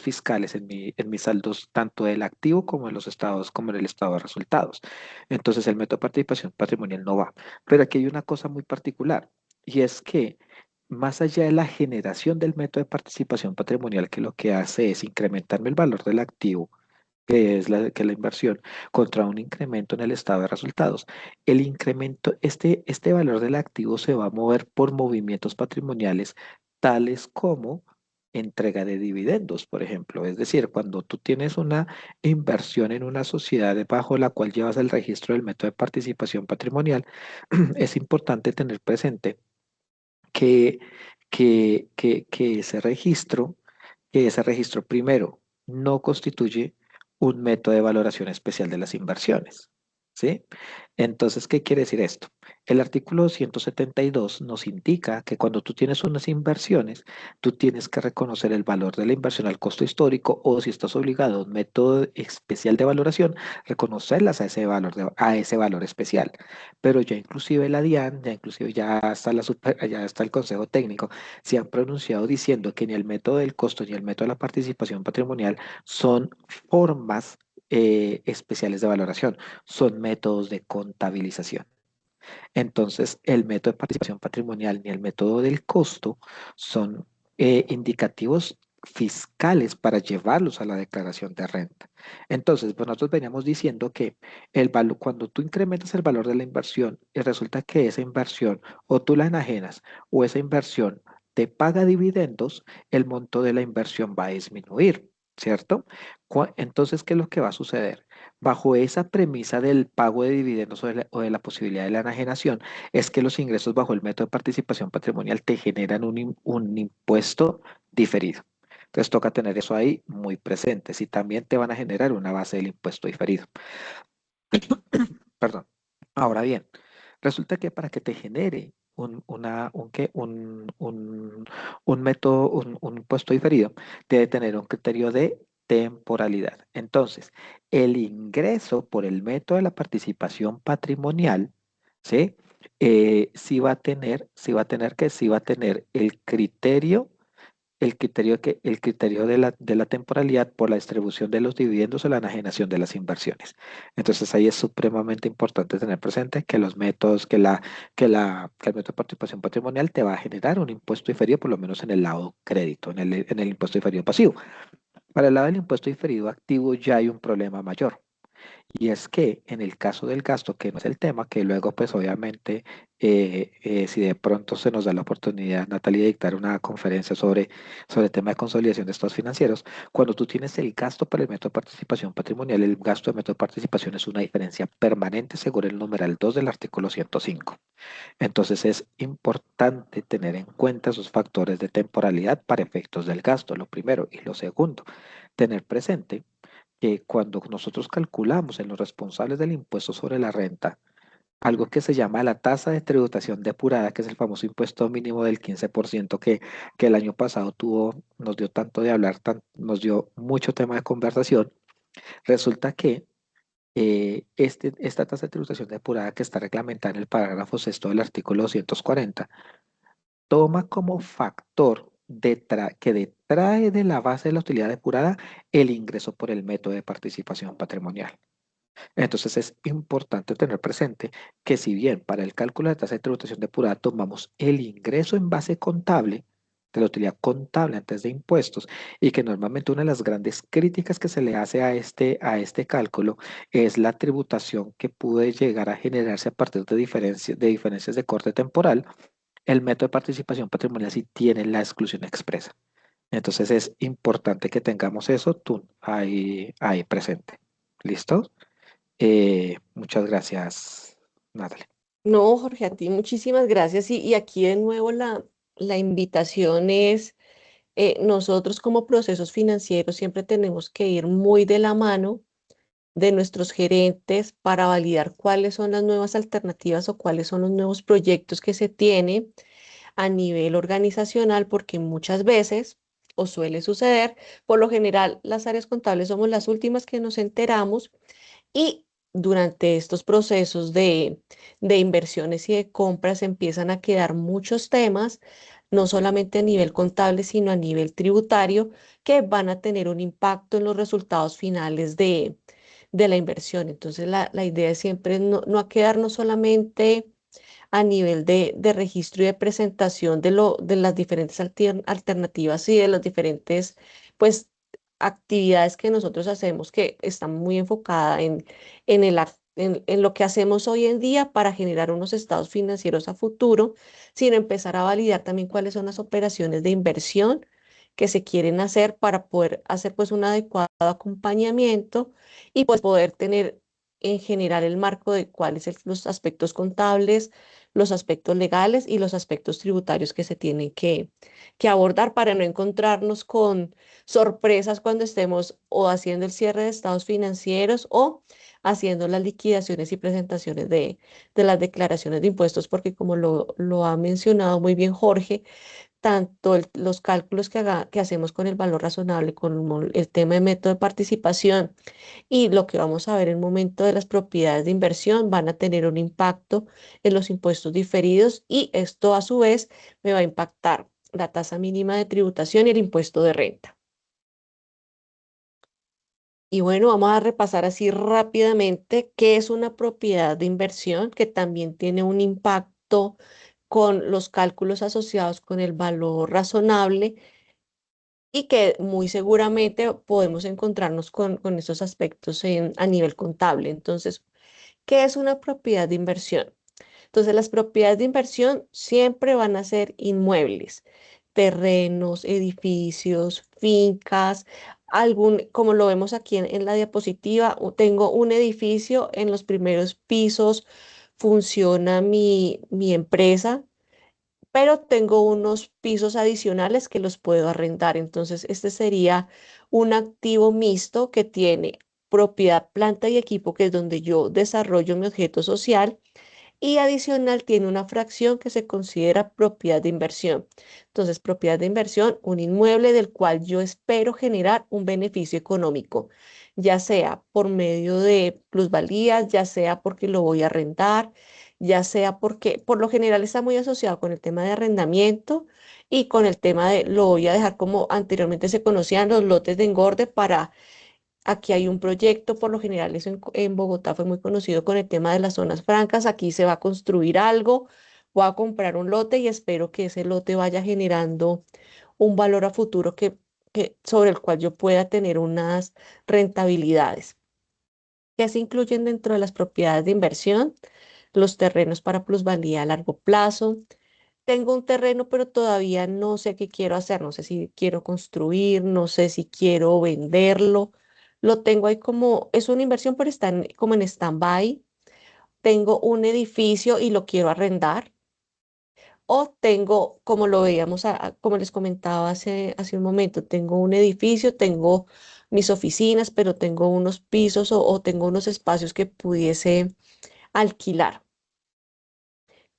C: fiscales, en mis saldos tanto del activo como en los estados, como en el estado de resultados. Entonces el método de participación patrimonial no va. Pero aquí hay una cosa muy particular y es que más allá de la generación del método de participación patrimonial, que lo que hace es incrementarme el valor del activo, que es la inversión, contra un incremento en el estado de resultados. El incremento, este valor del activo se va a mover por movimientos patrimoniales tales como entrega de dividendos, por ejemplo. Es decir, cuando tú tienes una inversión en una sociedad bajo la cual llevas el registro del método de participación patrimonial, es importante tener presente que, que ese registro primero no constituye un método de valoración especial de las inversiones. ¿Sí? Entonces, ¿qué quiere decir esto? El artículo 172 nos indica que cuando tú tienes unas inversiones, tú tienes que reconocer el valor de la inversión al costo histórico o si estás obligado a un método especial de valoración, reconocerlas a ese valor especial. Pero ya inclusive la DIAN, ya inclusive ya está el Consejo Técnico, se han pronunciado diciendo que ni el método del costo ni el método de la participación patrimonial son formas especiales de valoración, son métodos de contabilización. Entonces, el método de participación patrimonial ni el método del costo son indicativos fiscales para llevarlos a la declaración de renta. Entonces, pues nosotros veníamos diciendo que cuando tú incrementas el valor de la inversión y resulta que esa inversión o tú la enajenas o esa inversión te paga dividendos, el monto de la inversión va a disminuir, ¿cierto? Entonces, ¿qué es lo que va a suceder? Bajo esa premisa del pago de dividendos o de la posibilidad de la enajenación, es que los ingresos bajo el método de participación patrimonial te generan un impuesto diferido. Entonces toca tener eso ahí muy presente. Si también te van a generar una base del impuesto diferido. Perdón. Ahora bien, resulta que para que te genere un método, un impuesto diferido, debe tener un criterio de temporalidad. Entonces, el ingreso por el método de la participación patrimonial, ¿sí? Sí va a tener el criterio de la temporalidad por la distribución de los dividendos o la enajenación de las inversiones. Entonces ahí es supremamente importante tener presente que los métodos, que el método de participación patrimonial te va a generar un impuesto diferido, por lo menos en el lado crédito, en el impuesto diferido pasivo. Para el lado del impuesto diferido activo ya hay un problema mayor. Y es que en el caso del gasto, que no es el tema, que luego pues obviamente si de pronto se nos da la oportunidad, Natalia, de dictar una conferencia sobre el tema de consolidación de estados financieros, cuando tú tienes el gasto para el método de participación patrimonial, el gasto de método de participación es una diferencia permanente según el numeral 2 del artículo 105. Entonces es importante tener en cuenta esos factores de temporalidad para efectos del gasto, lo primero. Y lo segundo, tener presente que cuando nosotros calculamos en los responsables del impuesto sobre la renta, algo que se llama la tasa de tributación depurada, que es el famoso impuesto mínimo del 15% que el año pasado nos dio tanto de hablar, nos dio mucho tema de conversación, resulta que esta tasa de tributación depurada que está reglamentada en el parágrafo sexto del artículo 240 toma como factor que detrae de la base de la utilidad depurada el ingreso por el método de participación patrimonial. Entonces es importante tener presente que si bien para el cálculo de tasa de tributación depurada tomamos el ingreso en base contable, de la utilidad contable antes de impuestos, y que normalmente una de las grandes críticas que se le hace a este cálculo es la tributación que puede llegar a generarse a partir de diferencias de corte temporal, el método de participación patrimonial sí tiene la exclusión expresa. Entonces es importante que tengamos eso tú ahí presente. ¿Listo? Muchas gracias, Natalie.
B: No, Jorge, a ti muchísimas gracias. Y aquí de nuevo la invitación es nosotros como procesos financieros siempre tenemos que ir muy de la mano de nuestros gerentes para validar cuáles son las nuevas alternativas o cuáles son los nuevos proyectos que se tienen a nivel organizacional, porque muchas veces, o suele suceder, por lo general las áreas contables somos las últimas que nos enteramos y durante estos procesos de inversiones y de compras empiezan a quedar muchos temas, no solamente a nivel contable, sino a nivel tributario, que van a tener un impacto en los resultados finales de la inversión. Entonces, la idea siempre es no a quedarnos solamente a nivel de registro y de presentación de las diferentes alternativas y de las diferentes, pues, actividades que nosotros hacemos que están muy enfocadas en lo que hacemos hoy en día para generar unos estados financieros a futuro, sino empezar a validar también cuáles son las operaciones de inversión que se quieren hacer para poder hacer pues un adecuado acompañamiento y pues poder tener en general el marco de cuáles son los aspectos contables, los aspectos legales y los aspectos tributarios que se tienen que abordar para no encontrarnos con sorpresas cuando estemos o haciendo el cierre de estados financieros o haciendo las liquidaciones y presentaciones de las declaraciones de impuestos, porque como lo ha mencionado muy bien Jorge, tanto los cálculos que hacemos con el valor razonable, con el tema de método de participación y lo que vamos a ver en el momento de las propiedades de inversión van a tener un impacto en los impuestos diferidos y esto a su vez me va a impactar la tasa mínima de tributación y el impuesto de renta. Y bueno, vamos a repasar así rápidamente qué es una propiedad de inversión que también tiene un impacto con los cálculos asociados con el valor razonable y que muy seguramente podemos encontrarnos con esos aspectos a nivel contable. Entonces, ¿qué es una propiedad de inversión? Entonces, las propiedades de inversión siempre van a ser inmuebles, terrenos, edificios, fincas, como lo vemos aquí en la diapositiva, tengo un edificio en los primeros pisos, funciona mi empresa, pero tengo unos pisos adicionales que los puedo arrendar. Entonces, este sería un activo mixto que tiene propiedad, planta y equipo, que es donde yo desarrollo mi objeto social y adicional tiene una fracción que se considera propiedad de inversión. Entonces, propiedad de inversión, un inmueble del cual yo espero generar un beneficio económico, ya sea por medio de plusvalías, ya sea porque lo voy a arrendar, ya sea porque por lo general está muy asociado con el tema de arrendamiento y con el tema de lo voy a dejar como anteriormente se conocían los lotes de engorde para. Aquí hay un proyecto, por lo general eso en Bogotá fue muy conocido con el tema de las zonas francas. Aquí se va a construir algo, voy a comprar un lote y espero que ese lote vaya generando un valor a futuro sobre el cual yo pueda tener unas rentabilidades. ¿Qué se incluyen dentro de las propiedades de inversión? Los terrenos para plusvalía a largo plazo. Tengo un terreno, pero todavía no sé qué quiero hacer. No sé si quiero construir, no sé si quiero venderlo. Lo tengo ahí como, es una inversión, pero está como en stand-by. Tengo un edificio y lo quiero arrendar. O tengo, como lo veíamos, como les comentaba hace un momento, tengo un edificio, tengo mis oficinas, pero tengo unos pisos o tengo unos espacios que pudiese alquilar,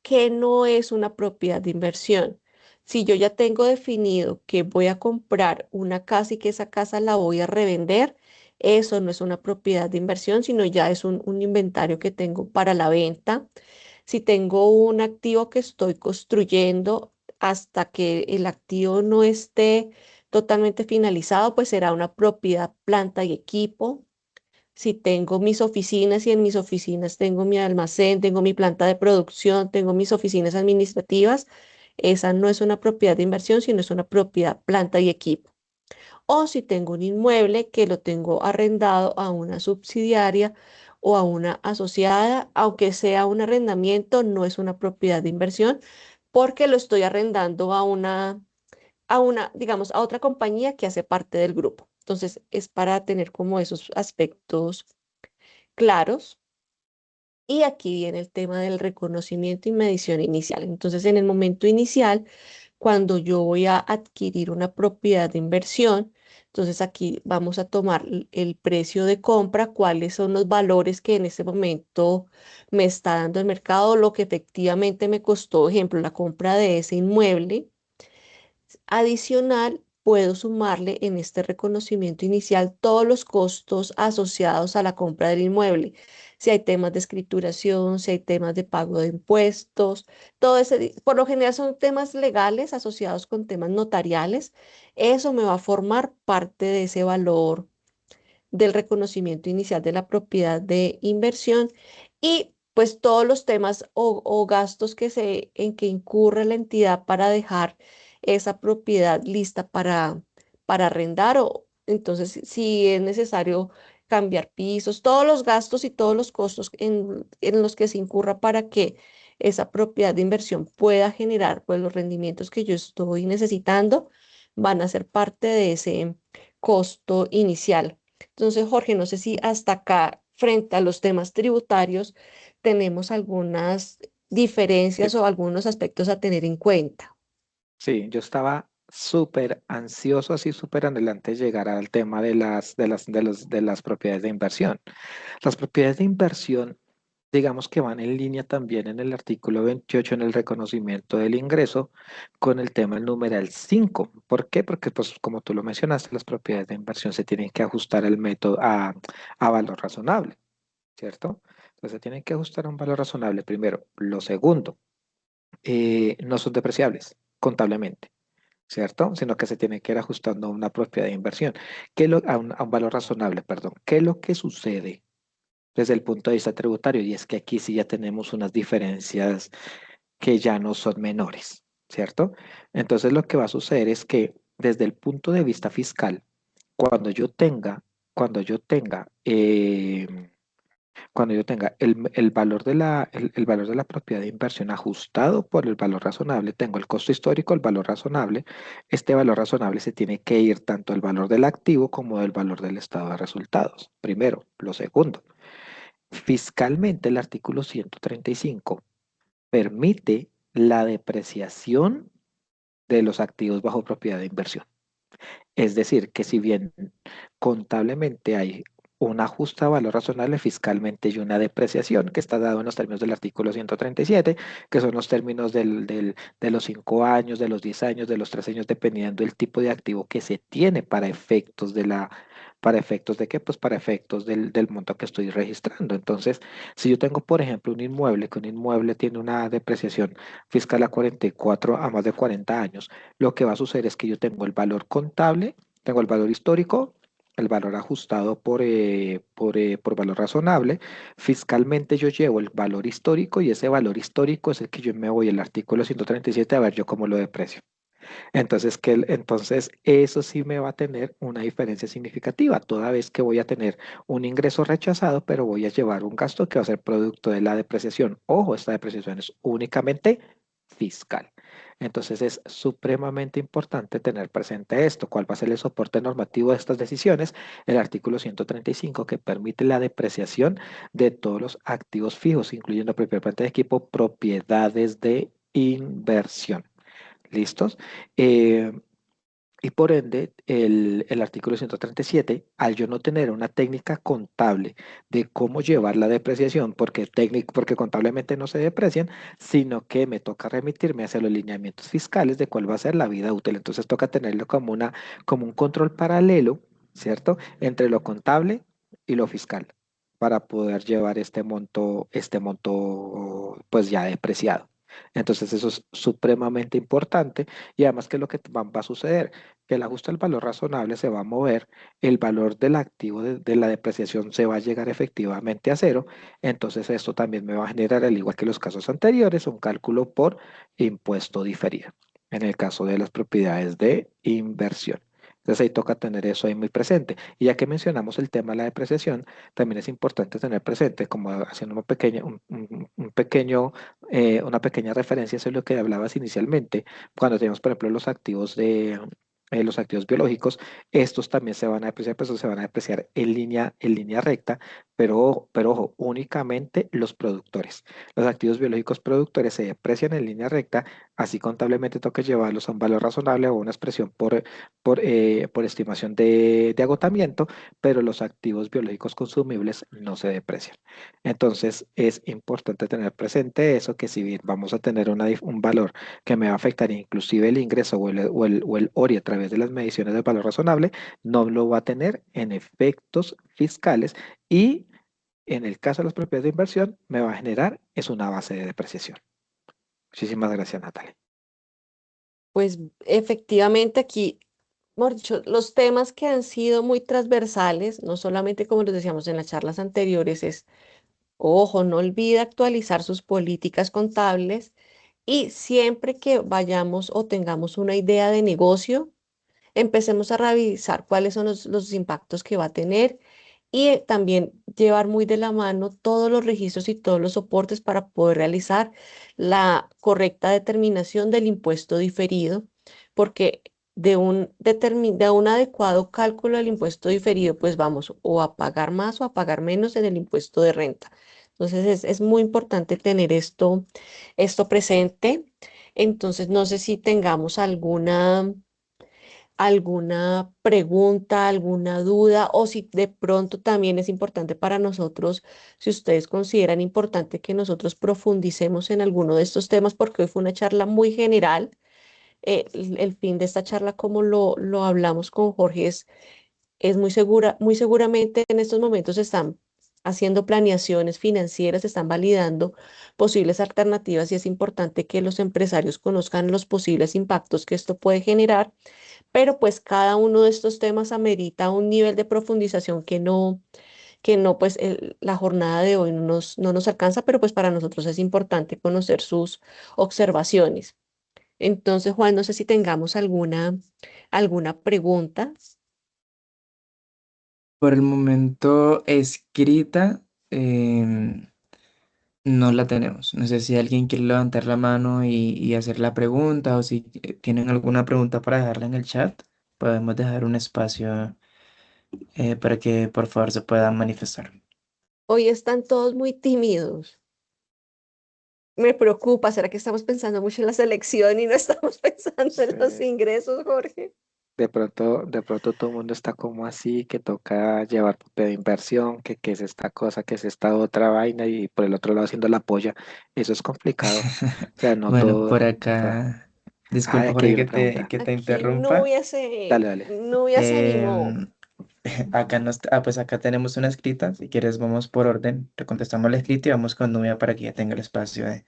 B: que no es una propiedad de inversión. Si yo ya tengo definido que voy a comprar una casa y que esa casa la voy a revender, eso no es una propiedad de inversión, sino ya es un inventario que tengo para la venta. Si tengo un activo que estoy construyendo hasta que el activo no esté totalmente finalizado, pues será una propiedad, planta y equipo. Si tengo mis oficinas y en mis oficinas tengo mi almacén, tengo mi planta de producción, tengo mis oficinas administrativas, esa no es una propiedad de inversión, sino es una propiedad, planta y equipo. O si tengo un inmueble que lo tengo arrendado a una subsidiaria o a una asociada, aunque sea un arrendamiento, no es una propiedad de inversión porque lo estoy arrendando digamos, a otra compañía que hace parte del grupo. Entonces, es para tener como esos aspectos claros. Y aquí viene el tema del reconocimiento y medición inicial. Entonces, en el momento inicial, cuando yo voy a adquirir una propiedad de inversión. Entonces aquí vamos a tomar el precio de compra, cuáles son los valores que en ese momento me está dando el mercado, lo que efectivamente me costó, ejemplo, la compra de ese inmueble. Adicional, puedo sumarle en este reconocimiento inicial todos los costos asociados a la compra del inmueble. Si hay temas de escrituración, si hay temas de pago de impuestos, todo ese, por lo general son temas legales asociados con temas notariales. Eso me va a formar parte de ese valor del reconocimiento inicial de la propiedad de inversión y pues todos los temas o gastos en que incurre la entidad para dejar esa propiedad lista para arrendar o entonces si es necesario cambiar pisos, todos los gastos y todos los costos en los que se incurra para que esa propiedad de inversión pueda generar pues los rendimientos que yo estoy necesitando van a ser parte de ese costo inicial. Entonces, Jorge, no sé si hasta acá, frente a los temas tributarios, tenemos algunas
C: Sí,
B: diferencias o algunos aspectos a tener en cuenta.
C: sí, yo estaba súper ansioso, así súper adelante llegar al tema de las propiedades de inversión. Las propiedades de inversión, digamos que van en línea también en el artículo 28 en el reconocimiento del ingreso con el tema del numeral 5. ¿Por qué? Porque, pues, como tú lo mencionaste, las propiedades de inversión se tienen que ajustar al método a valor razonable, ¿cierto? Entonces, se tienen que ajustar a un valor razonable primero. Lo segundo, no son depreciables contablemente. ¿Cierto? Sino que se tiene que ir ajustando a una propiedad de inversión, a un valor razonable, perdón. ¿Qué es lo que sucede desde el punto de vista tributario? Y es que aquí sí ya tenemos unas diferencias que ya no son menores, ¿cierto? Entonces lo que va a suceder es que desde el punto de vista fiscal, cuando yo tenga, cuando yo tenga, cuando yo tenga el valor el valor de la propiedad de inversión ajustado por el valor razonable, tengo el costo histórico, el valor razonable. Este valor razonable se tiene que ir tanto el valor del activo como del valor del estado de resultados. Primero. Lo segundo, fiscalmente el artículo 135 permite la depreciación de los activos bajo propiedad de inversión. Es decir, que si bien contablemente hay un ajuste a valor razonable, fiscalmente hay una depreciación que está dado en los términos del artículo 137, que son los términos de los 5 años, de los 10 años, de los 3 años, dependiendo del tipo de activo que se tiene para efectos ¿para efectos de qué? Pues para efectos del monto que estoy registrando. Entonces, si yo tengo, por ejemplo, un inmueble, que un inmueble tiene una depreciación fiscal a 44, a más de 40 años, lo que va a suceder es que yo tengo el valor contable, tengo el valor histórico, el valor ajustado por valor razonable. Fiscalmente yo llevo el valor histórico y ese valor histórico es el que yo me voy al artículo 137 a ver yo cómo lo deprecio. Entonces, entonces eso sí me va a tener una diferencia significativa, toda vez que voy a tener un ingreso rechazado, pero voy a llevar un gasto que va a ser producto de la depreciación. Ojo, esta depreciación es únicamente fiscal. Entonces es supremamente importante tener presente esto. ¿Cuál va a ser el soporte normativo de estas decisiones? El artículo 135 que permite la depreciación de todos los activos fijos, incluyendo propiedad de equipo, propiedades de inversión. ¿Listos? Eh, y por ende, el artículo 137, al yo no tener una técnica contable de cómo llevar la depreciación, porque contablemente no se deprecian, sino que me toca remitirme hacia los lineamientos fiscales de cuál va a ser la vida útil. Entonces toca tenerlo como un control paralelo, ¿cierto? Entre lo contable y lo fiscal, para poder llevar este monto, pues ya depreciado. Entonces eso es supremamente importante y además que lo que va a suceder, que el ajuste del valor razonable se va a mover, el valor del activo de la depreciación se va a llegar efectivamente a cero, entonces esto también me va a generar, al igual que los casos anteriores, un cálculo por impuesto diferido, en el caso de las propiedades de inversión. Entonces ahí toca tener eso ahí muy presente. Y ya que mencionamos el tema de la depreciación, también es importante tener presente, como haciendo un pequeño una pequeña referencia, eso es lo que hablabas inicialmente, cuando tenemos, por ejemplo, los activos biológicos, estos también se van a depreciar, pues se van a depreciar en línea recta, pero ojo, únicamente los productores. Los activos biológicos productores se deprecian en línea recta, así contablemente toca llevarlos a un valor razonable o una expresión por estimación de agotamiento, pero los activos biológicos consumibles no se deprecian. Entonces, es importante tener presente eso, que si bien vamos a tener un valor que me va a afectar inclusive el ingreso o el ORI a través de las mediciones del valor razonable, no lo va a tener en efectos fiscales y en el caso de las propiedades de inversión me va a generar es una base de depreciación. Muchísimas gracias, Natalia.
B: Pues efectivamente aquí, mejor dicho, los temas que han sido muy transversales, no solamente como les decíamos en las charlas anteriores, es, ojo, no olvide actualizar sus políticas contables y siempre que vayamos o tengamos una idea de negocio, empecemos a revisar cuáles son los impactos que va a tener y también llevar muy de la mano todos los registros y todos los soportes para poder realizar la correcta determinación del impuesto diferido, porque de un adecuado cálculo del impuesto diferido, pues vamos o a pagar más o a pagar menos en el impuesto de renta. Entonces es muy importante tener esto presente. Entonces no sé si tengamos alguna pregunta, alguna duda o si de pronto también es importante para nosotros, si ustedes consideran importante que nosotros profundicemos en alguno de estos temas, porque hoy fue una charla muy general. El fin de esta charla, como lo hablamos con Jorge, es muy seguramente en estos momentos están haciendo planeaciones financieras, están validando posibles alternativas y es importante que los empresarios conozcan los posibles impactos que esto puede generar, pero pues cada uno de estos temas amerita un nivel de profundización que no, pues la jornada de hoy no nos alcanza, pero pues para nosotros es importante conocer sus observaciones. Entonces, Juan, no sé si tengamos alguna pregunta.
A: Por el momento escrita, no la tenemos. No sé si alguien quiere levantar la mano y hacer la pregunta o si tienen alguna pregunta para dejarla en el chat, podemos dejar un espacio para que por favor se puedan manifestar.
B: Hoy están todos muy tímidos. Me preocupa, ¿será que estamos pensando mucho en la selección y no estamos pensando en los
C: Sí.
B: ingresos, Jorge?
C: De pronto todo el mundo está como así, que toca llevar papel de inversión, que es esta cosa, que es esta otra vaina, y por el otro lado haciendo la polla. Eso es complicado. O sea, no
A: Bueno, por
C: todo.
A: acá,
C: Ay,
A: disculpa
C: aquí hay
A: Jorge
C: una
A: que
C: pregunta.
A: te
B: Aquí
A: interrumpa.
C: Dale, dale.
B: Nubia se animó.
A: Em, pues acá tenemos una escrita. Si quieres, vamos por orden. Le contestamos la escrita y vamos con Nubia para que ya tenga el espacio de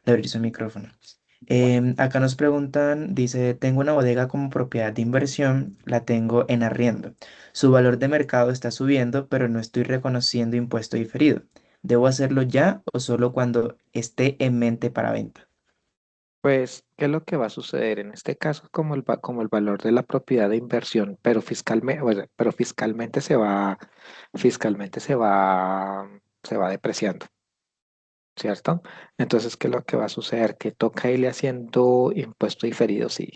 A: abrir su micrófono.
C: Bueno,
A: Acá nos preguntan, dice, tengo una bodega como propiedad de inversión, la tengo en arriendo. Su valor de mercado está subiendo, pero no estoy reconociendo impuesto diferido. ¿Debo hacerlo ya o solo cuando esté en mente para venta?
C: pues, ¿qué es lo que va a suceder? En este caso, como el valor de la propiedad de inversión, pero fiscalmente se va depreciando, ¿cierto? Entonces, ¿qué es lo que va a suceder? Que toca irle haciendo impuesto diferido, sí.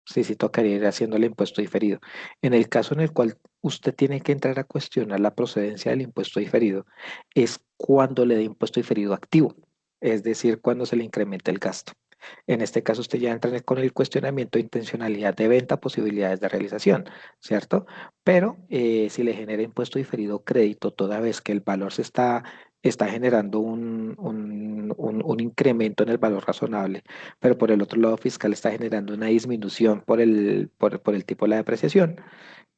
C: Sí, sí, tocaría ir haciendo el impuesto diferido. En el caso en el cual usted tiene que entrar a cuestionar la procedencia del impuesto diferido, es cuando le dé impuesto diferido activo, es decir, cuando se le incrementa el gasto. En este caso, usted ya entra con el cuestionamiento de intencionalidad de venta, posibilidades de realización, ¿cierto? Pero si le genera impuesto diferido crédito, toda vez que el valor está generando un incremento en el valor razonable, pero por el otro lado fiscal está generando una disminución por el tipo de la depreciación,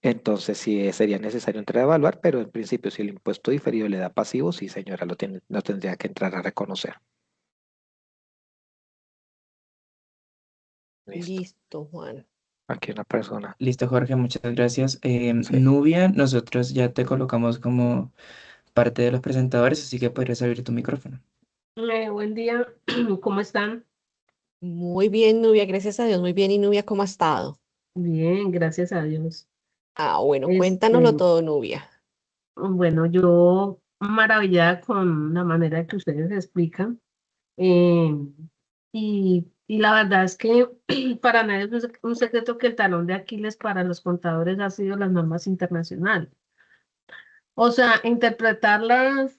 C: entonces sí sería necesario entrar a evaluar, pero en principio si el impuesto diferido le da pasivo, sí señora, lo tendría que entrar a reconocer. Listo.
B: Listo, Juan.
C: Aquí una persona.
A: Listo, Jorge, muchas gracias.
C: Sí.
A: Nubia, nosotros ya te colocamos como parte de los presentadores, así que podrías abrir tu micrófono.
E: Buen día, ¿cómo están?
B: Muy bien, Nubia, gracias a Dios, muy bien. ¿Y Nubia cómo ha estado?
E: Bien, gracias a Dios.
B: Ah, bueno,
E: Este,
B: cuéntanoslo todo, Nubia.
E: bueno, yo maravillada con la manera que ustedes explican. eh, y la verdad es que para nadie es un secreto que el talón de Aquiles para los contadores ha sido las normas internacionales. O sea, interpretarlas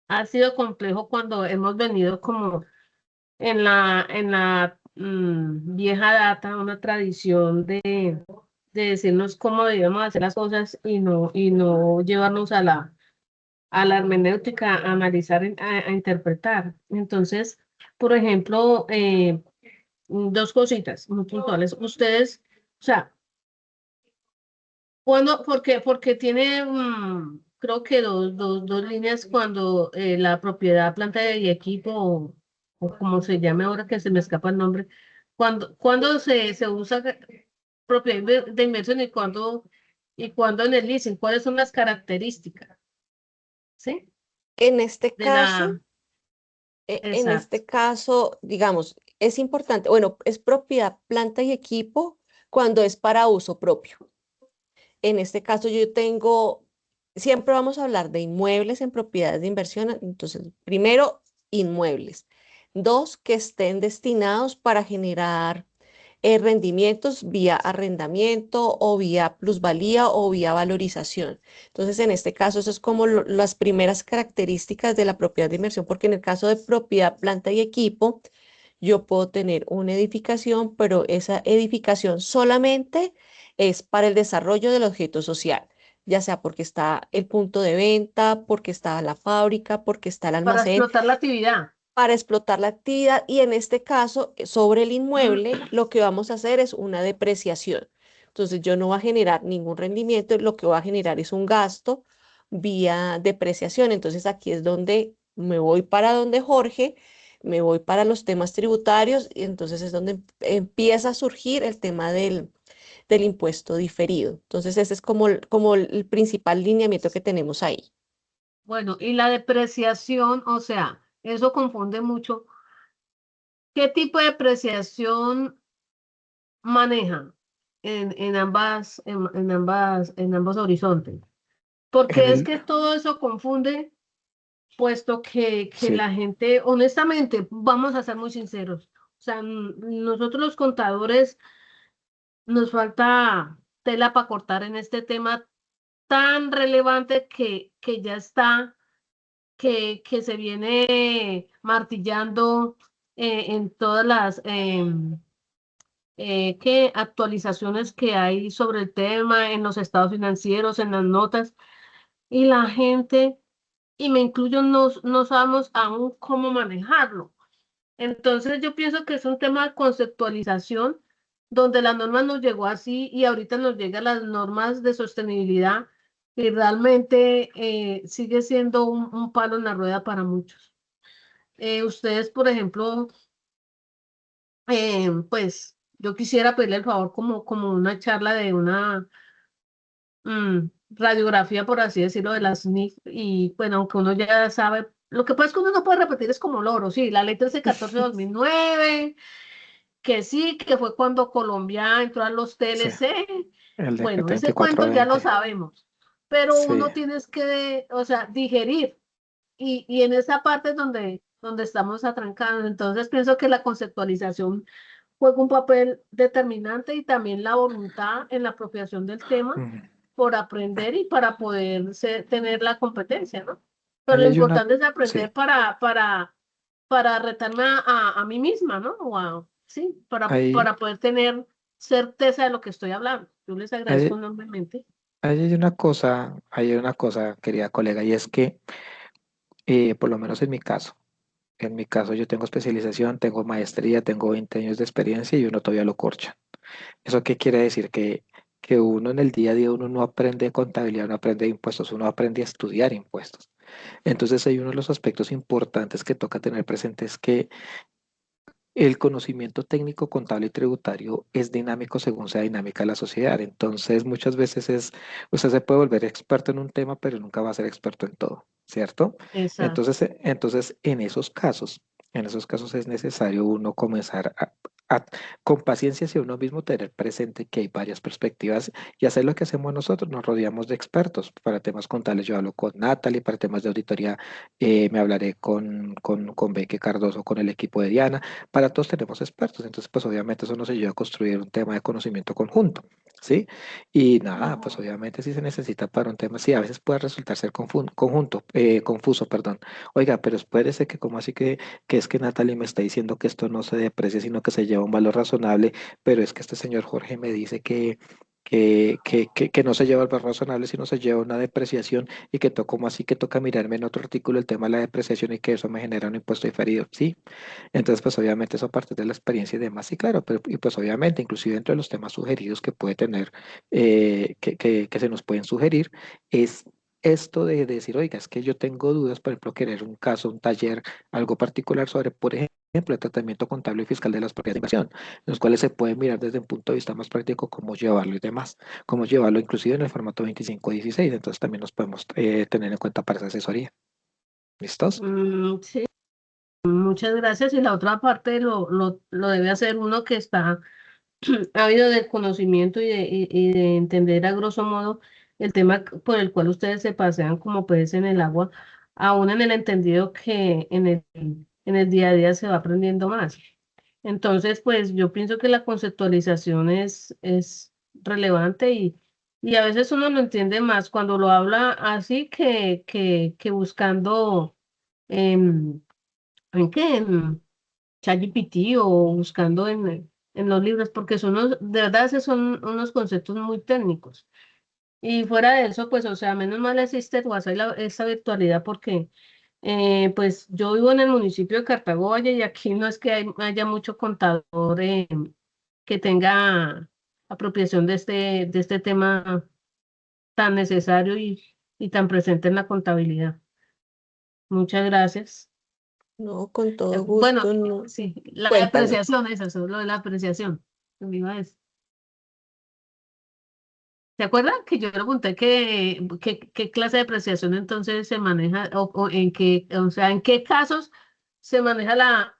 E: ha sido complejo cuando hemos venido como en la vieja data, una tradición de decirnos cómo debemos hacer las cosas y no llevarnos a la hermenéutica, a analizar, a interpretar. Entonces, por ejemplo, dos cositas muy puntuales. Ustedes, o sea, cuando, porque tiene, creo que dos líneas cuando la propiedad, planta y equipo, o como se llame ahora que se me escapa el nombre, cuando se usa propiedad de inversión y cuando en el leasing, ¿cuáles son las características? ¿Sí?
B: En este
E: De la,
B: caso,
E: exacto.
B: digamos, es importante, bueno, es propiedad, planta y equipo cuando es para uso propio. En este caso yo tengo, siempre vamos a hablar de inmuebles en propiedades de inversión. Entonces, primero, inmuebles. Dos, que estén destinados para generar rendimientos vía arrendamiento o vía plusvalía o vía valorización. Entonces, en este caso, eso es como las primeras características de la propiedad de inversión, porque en el caso de propiedad, planta y equipo, yo puedo tener una edificación, pero esa edificación solamente es para el desarrollo del objeto social, ya sea porque está el punto de venta, porque está la fábrica, porque está el
E: Para
B: almacén,
E: explotar la actividad.
B: para explotar la actividad, y en este caso, sobre el inmueble, lo que vamos a hacer es una depreciación. Entonces, yo no voy a generar ningún rendimiento, lo que voy a generar es un gasto vía depreciación. Entonces, aquí es donde me voy para donde Jorge, me voy para los temas tributarios, y entonces es donde empieza a surgir el tema del impuesto diferido. Entonces, ese es como el principal lineamiento que tenemos ahí.
E: Bueno, y la depreciación, o sea, eso confunde mucho. ¿Qué tipo de depreciación manejan en ambos horizontes?
C: En
E: Porque es
C: el,
E: que todo eso confunde, puesto que
C: sí,
E: la gente, honestamente, vamos a ser muy sinceros. O sea, nosotros los contadores nos falta tela para cortar en este tema tan relevante que ya está, que se viene martillando en todas las actualizaciones que hay sobre el tema, en los estados financieros, en las notas, y la gente, y me incluyo, no sabemos aún cómo manejarlo. Entonces yo pienso que es un tema de conceptualización, donde la norma nos llegó así y ahorita nos llegan las normas de sostenibilidad, y realmente sigue siendo un palo en la rueda para muchos. Ustedes, por ejemplo, pues yo quisiera pedirle el favor como una charla de una radiografía, por así decirlo, de las NIC, y bueno, aunque uno ya sabe, lo que pasa es que uno no puede repetir, es como loro, sí, la ley 1314 de 2009, que sí, que fue cuando Colombia entró a los
C: sí,
E: TLC.
C: el
E: Bueno,
C: decreto
E: ese cuento ya lo
C: 2420.
E: sabemos, pero
C: Sí,
E: uno tienes que, o sea, digerir, y en esa parte es donde estamos atrancados. Entonces pienso que la conceptualización juega un papel determinante, y también la voluntad en la apropiación del tema
C: ujú.
E: por aprender y para poder tener la competencia, ¿no? Pero
C: Ahí
E: lo
C: hay una,
E: importante es
C: sí,
E: aprender para retarme a mí misma, ¿no? Sí, para
C: ahí,
E: poder tener certeza de lo que estoy hablando. Yo les agradezco
C: ahí,
E: enormemente.
C: ahí hay una cosa, querida colega, y es que, por lo menos en mi caso yo tengo especialización, tengo maestría, tengo 20 años de experiencia y uno todavía lo corcha. ¿Eso qué quiere decir? Que uno en el día a día uno no aprende contabilidad, no aprende impuestos, uno aprende a estudiar impuestos. Entonces hay uno de los aspectos importantes que toca tener presente es que el conocimiento técnico, contable y tributario es dinámico según sea dinámica la sociedad. Entonces, muchas veces usted se puede volver experto en un tema, pero nunca va a ser experto en todo, ¿cierto?
E: Exacto.
C: Entonces, en esos casos es necesario uno comenzar a- con paciencia hacia uno mismo, tener presente que hay varias perspectivas y hacer lo que hacemos nosotros. Nos rodeamos de expertos. Para temas contables yo hablo con Natalie, para temas de auditoría me hablaré con Beque Cardoso, con el equipo de Diana. Para todos tenemos expertos, entonces pues obviamente eso nos ayuda a construir un tema de conocimiento conjunto, ¿sí? Y nada, pues obviamente si se necesita para un tema, sí, a veces puede resultar ser confuso, perdón. Oiga, pero espérese que como así que es que Natalie me está diciendo que esto no se deprecia, sino que se lleva un valor razonable, pero es que este señor Jorge me dice que no se lleva el valor razonable, sino se lleva una depreciación y que como así que toca mirarme en otro artículo el tema de la depreciación y que eso me genera un impuesto diferido, ¿sí? Entonces, pues obviamente eso parte de la experiencia y demás, sí, claro, pero y pues obviamente, inclusive dentro de los temas sugeridos que puede tener, que se nos pueden sugerir, es esto de decir, oiga, es que yo tengo dudas, por ejemplo, querer un caso, un taller, algo particular sobre, por ejemplo, el tratamiento contable y fiscal de las propiedades de inversión, en los cuales se puede mirar desde un punto de vista más práctico cómo llevarlo y demás, cómo llevarlo inclusive en el formato 2516, entonces también nos podemos tener en cuenta para esa asesoría. ¿Listos?
E: Sí, muchas gracias. Y la otra parte lo debe hacer uno que está ávido del conocimiento y de entender a grosso modo el tema por el cual ustedes se pasean como peces en el agua, aún en el entendido que en el día a día se va aprendiendo más. Entonces, pues yo pienso que la conceptualización es relevante y a veces uno lo entiende más cuando lo habla así que buscando ¿en qué? En ChatGPT o buscando en los libros, porque de verdad, esos son unos conceptos muy técnicos. Y fuera de eso, pues, o sea, menos mal existe el WhatsApp y esa virtualidad, porque, pues, yo vivo en el municipio de Cartago Valle y aquí no es que haya mucho contador que tenga apropiación de este tema tan necesario y tan presente en la contabilidad. Muchas gracias.
B: No, con todo
E: Bueno,
B: gusto, no.
E: sí, la
B: Cuéntame.
E: depreciación, eso, lo de la apreciación. Me iba a decir. ¿Se acuerdan que yo le pregunté qué clase de apreciación entonces se maneja o en qué, o sea, en qué casos se maneja la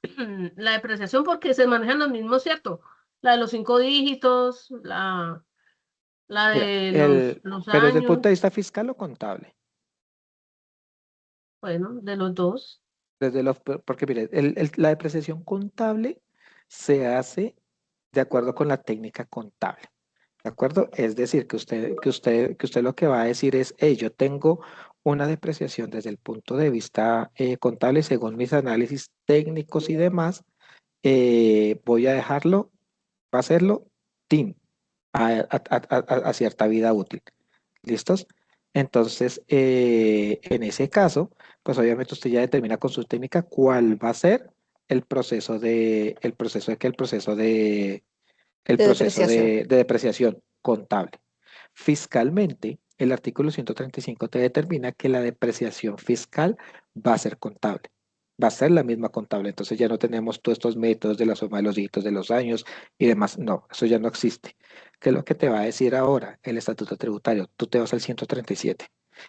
E: depreciación? Porque se manejan los mismos, ¿cierto? La de los 5 dígitos, la
C: Mira,
E: de los
C: pero desde el
E: años,
C: punto de vista fiscal o contable.
E: bueno, de los dos.
C: Porque mire, la depreciación contable se hace de acuerdo con la técnica contable. ¿De acuerdo? Es decir, que usted lo que va a decir es, hey, yo tengo una depreciación desde el punto de vista contable según mis análisis técnicos y demás, voy a dejarlo, va a hacerlo, TIN, a cierta vida útil. ¿Listos? Entonces, en ese caso, pues obviamente usted ya determina con su técnica cuál va a ser el
B: De
C: proceso
B: depreciación.
C: de depreciación contable. Fiscalmente, el artículo 135 te determina que la depreciación fiscal va a ser contable. Va a ser la misma contable. Entonces ya no tenemos todos estos métodos de la suma de los dígitos de los años y demás. No, eso ya no existe. ¿Qué es lo que te va a decir ahora el estatuto tributario? Tú te vas al 137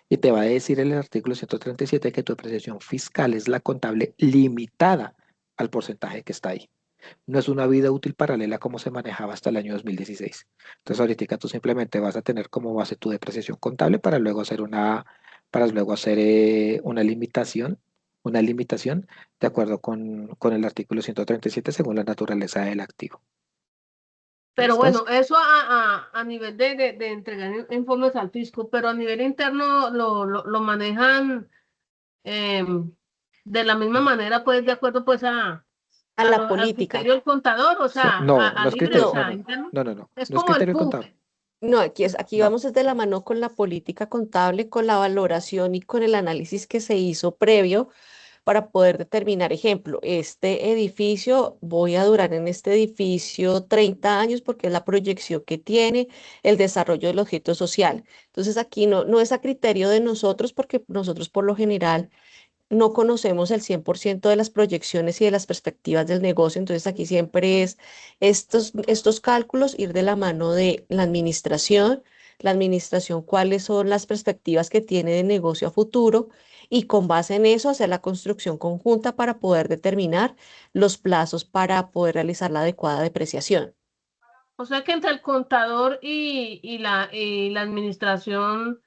C: y te va a decir el artículo 137 que tu depreciación fiscal es la contable limitada al porcentaje que está ahí. No es una vida útil paralela como se manejaba hasta el año 2016. Entonces, ahorita tú simplemente vas a tener como base tu depreciación contable para luego hacer una limitación de acuerdo con el artículo 137 según la naturaleza del activo.
E: Pero
C: ¿Listos?
E: bueno, eso a nivel de entregar informes al fisco, pero a nivel interno lo manejan de la misma manera, pues de acuerdo pues
B: A la
E: al
B: política.
E: criterio del contador, o sea,
C: No,
E: a
C: no es
E: libre, o
C: criterio,
B: No,
C: no,
E: sea,
C: no,
E: interno.
C: no, no, no,
E: Es
C: no es
E: como el
C: criterio
E: PUC.
C: contable.
B: no, aquí
C: No.
B: vamos desde la mano con la política contable, con la valoración y con el análisis que se hizo previo para poder determinar, ejemplo, este edificio, voy a durar en este edificio 30 años porque es la proyección que tiene el desarrollo del objeto social. Entonces aquí no es a criterio de nosotros porque nosotros por lo general no conocemos el 100% de las proyecciones y de las perspectivas del negocio, entonces aquí siempre es estos cálculos ir de la mano de la administración cuáles son las perspectivas que tiene de negocio a futuro y con base en eso hacer la construcción conjunta para poder determinar los plazos para poder realizar la adecuada depreciación.
E: O sea que entre el contador y la administración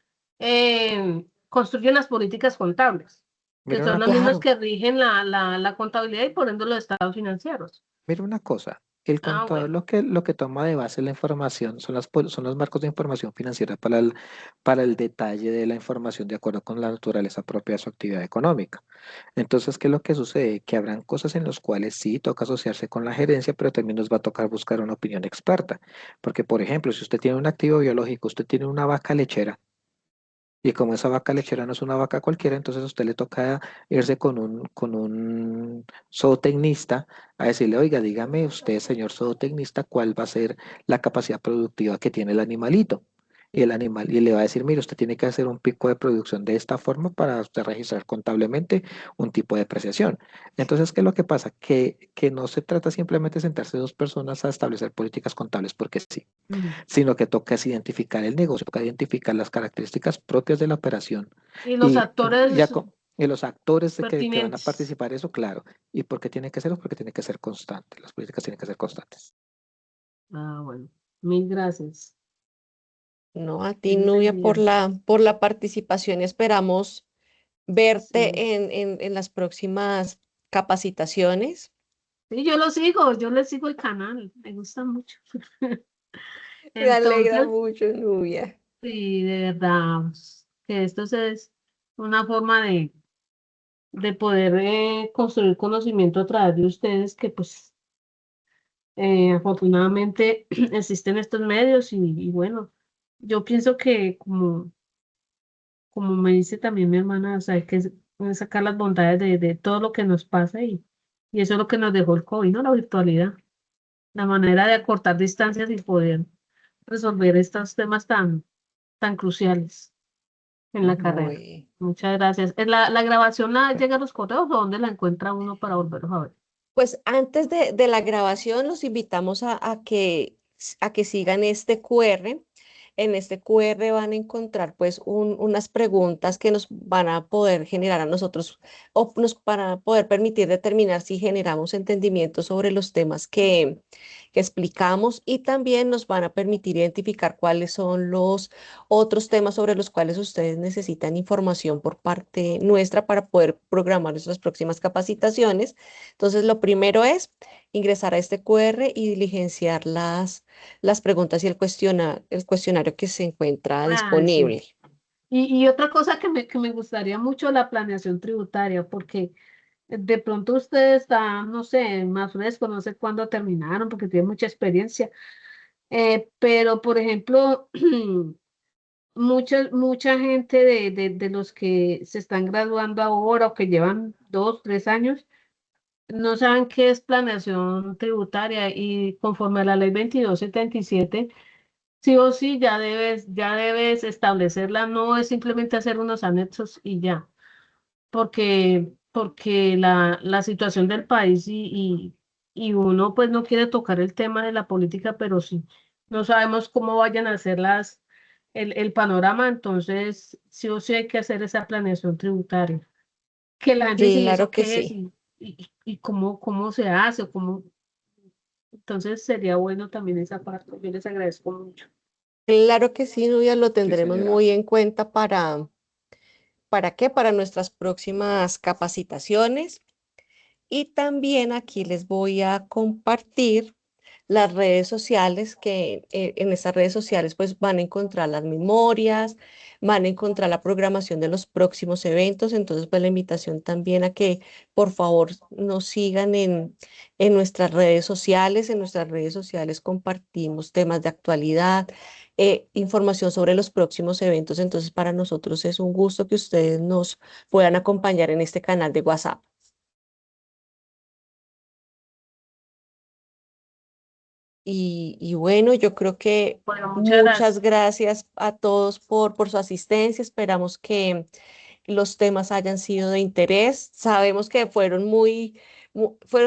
E: construyen las políticas contables, que
C: Mira una
E: son las
C: cosa,
E: mismas
B: Claro,
E: que rigen la contabilidad y por ende los estados financieros.
C: mira una cosa. El
E: Ah,
C: contador
E: bueno.
C: lo que toma de base la información son los marcos de información financiera para el detalle de la información de acuerdo con la naturaleza propia de su actividad económica. Entonces, ¿qué es lo que sucede? Que habrán cosas en las cuales sí toca asociarse con la gerencia, pero también nos va a tocar buscar una opinión experta. Porque, por ejemplo, si usted tiene un activo biológico, usted tiene una vaca lechera, y como esa vaca lechera no es una vaca cualquiera, entonces a usted le toca irse con un zootecnista a decirle, oiga, dígame usted, señor zootecnista, cuál va a ser la capacidad productiva que tiene el animalito. Y le va a decir, mire, usted tiene que hacer un pico de producción de esta forma para usted registrar contablemente un tipo de depreciación. Entonces, ¿qué es lo que pasa? Que no se trata simplemente de sentarse dos personas a establecer políticas contables, porque sí,
E: Mm.
C: sino que toca es identificar el negocio, toca identificar las características propias de la operación
E: Y los
C: y ya
E: actores
C: y los actores que van a
E: pertinentes.
C: participar, eso, claro. ¿Y por qué tiene que ser? Porque tiene que ser constante, las políticas tienen que ser constantes.
E: Ah, bueno. Mil gracias.
B: no a ti,
E: Muy
B: Nubia, por
E: entendido.
B: la participación. Esperamos
E: Sí.
B: verte en las próximas capacitaciones.
E: Sí, yo lo sigo, yo le sigo el canal, me gusta mucho.
B: Me alegra
E: Entonces,
B: mucho, Nubia.
E: sí, de verdad, que esto es una forma de poder construir conocimiento a través de ustedes, que pues afortunadamente existen estos medios y bueno, yo pienso que como me dice también mi hermana, o sea, hay que sacar las bondades de todo lo que nos pasa y eso es lo que nos dejó el COVID, ¿no? La virtualidad, la manera de acortar distancias y poder resolver estos temas tan cruciales en la
B: No,
E: carrera. Muchas gracias. ¿La grabación llega a los correos o dónde la encuentra uno para volverlos a ver?
B: pues antes de la grabación los invitamos a que sigan este QR. En este QR van a encontrar pues unas preguntas que nos van a poder generar a nosotros o nos para poder permitir determinar si generamos entendimiento sobre los temas que explicamos y también nos van a permitir identificar cuáles son los otros temas sobre los cuales ustedes necesitan información por parte nuestra para poder programar nuestras próximas capacitaciones. Entonces, lo primero es ingresar a este QR y diligenciar las preguntas y el cuestionario que se encuentra
E: Ah, sí.
B: disponible.
E: Y otra cosa que me gustaría mucho, la planeación tributaria, porque de pronto ustedes están, no sé, más frescos, no sé cuándo terminaron, porque tienen mucha experiencia. Pero, por ejemplo, mucha gente de los que se están graduando ahora o que llevan 2, 3 años, no saben qué es planeación tributaria y conforme a la ley 2277, sí o sí ya debes establecerla, no es simplemente hacer unos anexos y ya, porque la situación del país y uno pues no quiere tocar el tema de la política, pero sí, no sabemos cómo vayan a ser el panorama, entonces sí o sí hay que hacer esa planeación tributaria. Que la gente dice, ¿y
B: Claro
E: eso
B: que
E: qué es?
B: sí.
E: Y cómo se hace, entonces sería bueno también esa parte. Yo les agradezco mucho.
B: Claro que sí, Nubia, lo
C: Sí,
B: tendremos
C: señora.
B: muy en cuenta ¿para qué? Para nuestras próximas capacitaciones. Y también aquí les voy a compartir las redes sociales, que en estas redes sociales pues van a encontrar las memorias, van a encontrar la programación de los próximos eventos. Entonces pues la invitación también a que por favor nos sigan en nuestras redes sociales. En nuestras redes sociales compartimos temas de actualidad, información sobre los próximos eventos. Entonces para nosotros es un gusto que ustedes nos puedan acompañar en este canal de WhatsApp. Y bueno, yo creo que
E: Bueno, muchas
B: muchas
E: gracias.
B: gracias a todos por su asistencia. Esperamos que los temas hayan sido de interés. Sabemos que fueron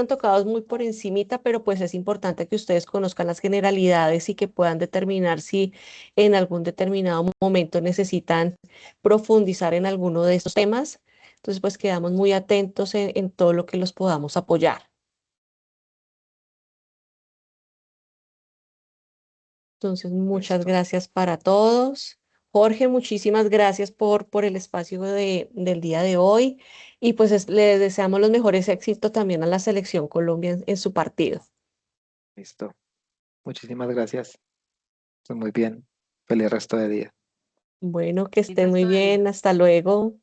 B: tocados muy por encimita, pero pues es importante que ustedes conozcan las generalidades y que puedan determinar si en algún determinado momento necesitan profundizar en alguno de estos temas. Entonces, pues quedamos muy atentos en todo lo que los podamos apoyar. Entonces, muchas
C: Listo.
B: gracias para todos. Jorge, muchísimas gracias por el espacio del día de hoy y pues le deseamos los mejores éxitos también a la Selección Colombia en su partido.
C: Listo. Muchísimas gracias. Estén muy bien. Feliz resto de día.
B: Bueno, que
E: Y
B: estén muy
E: resto de día.
B: bien. Hasta luego.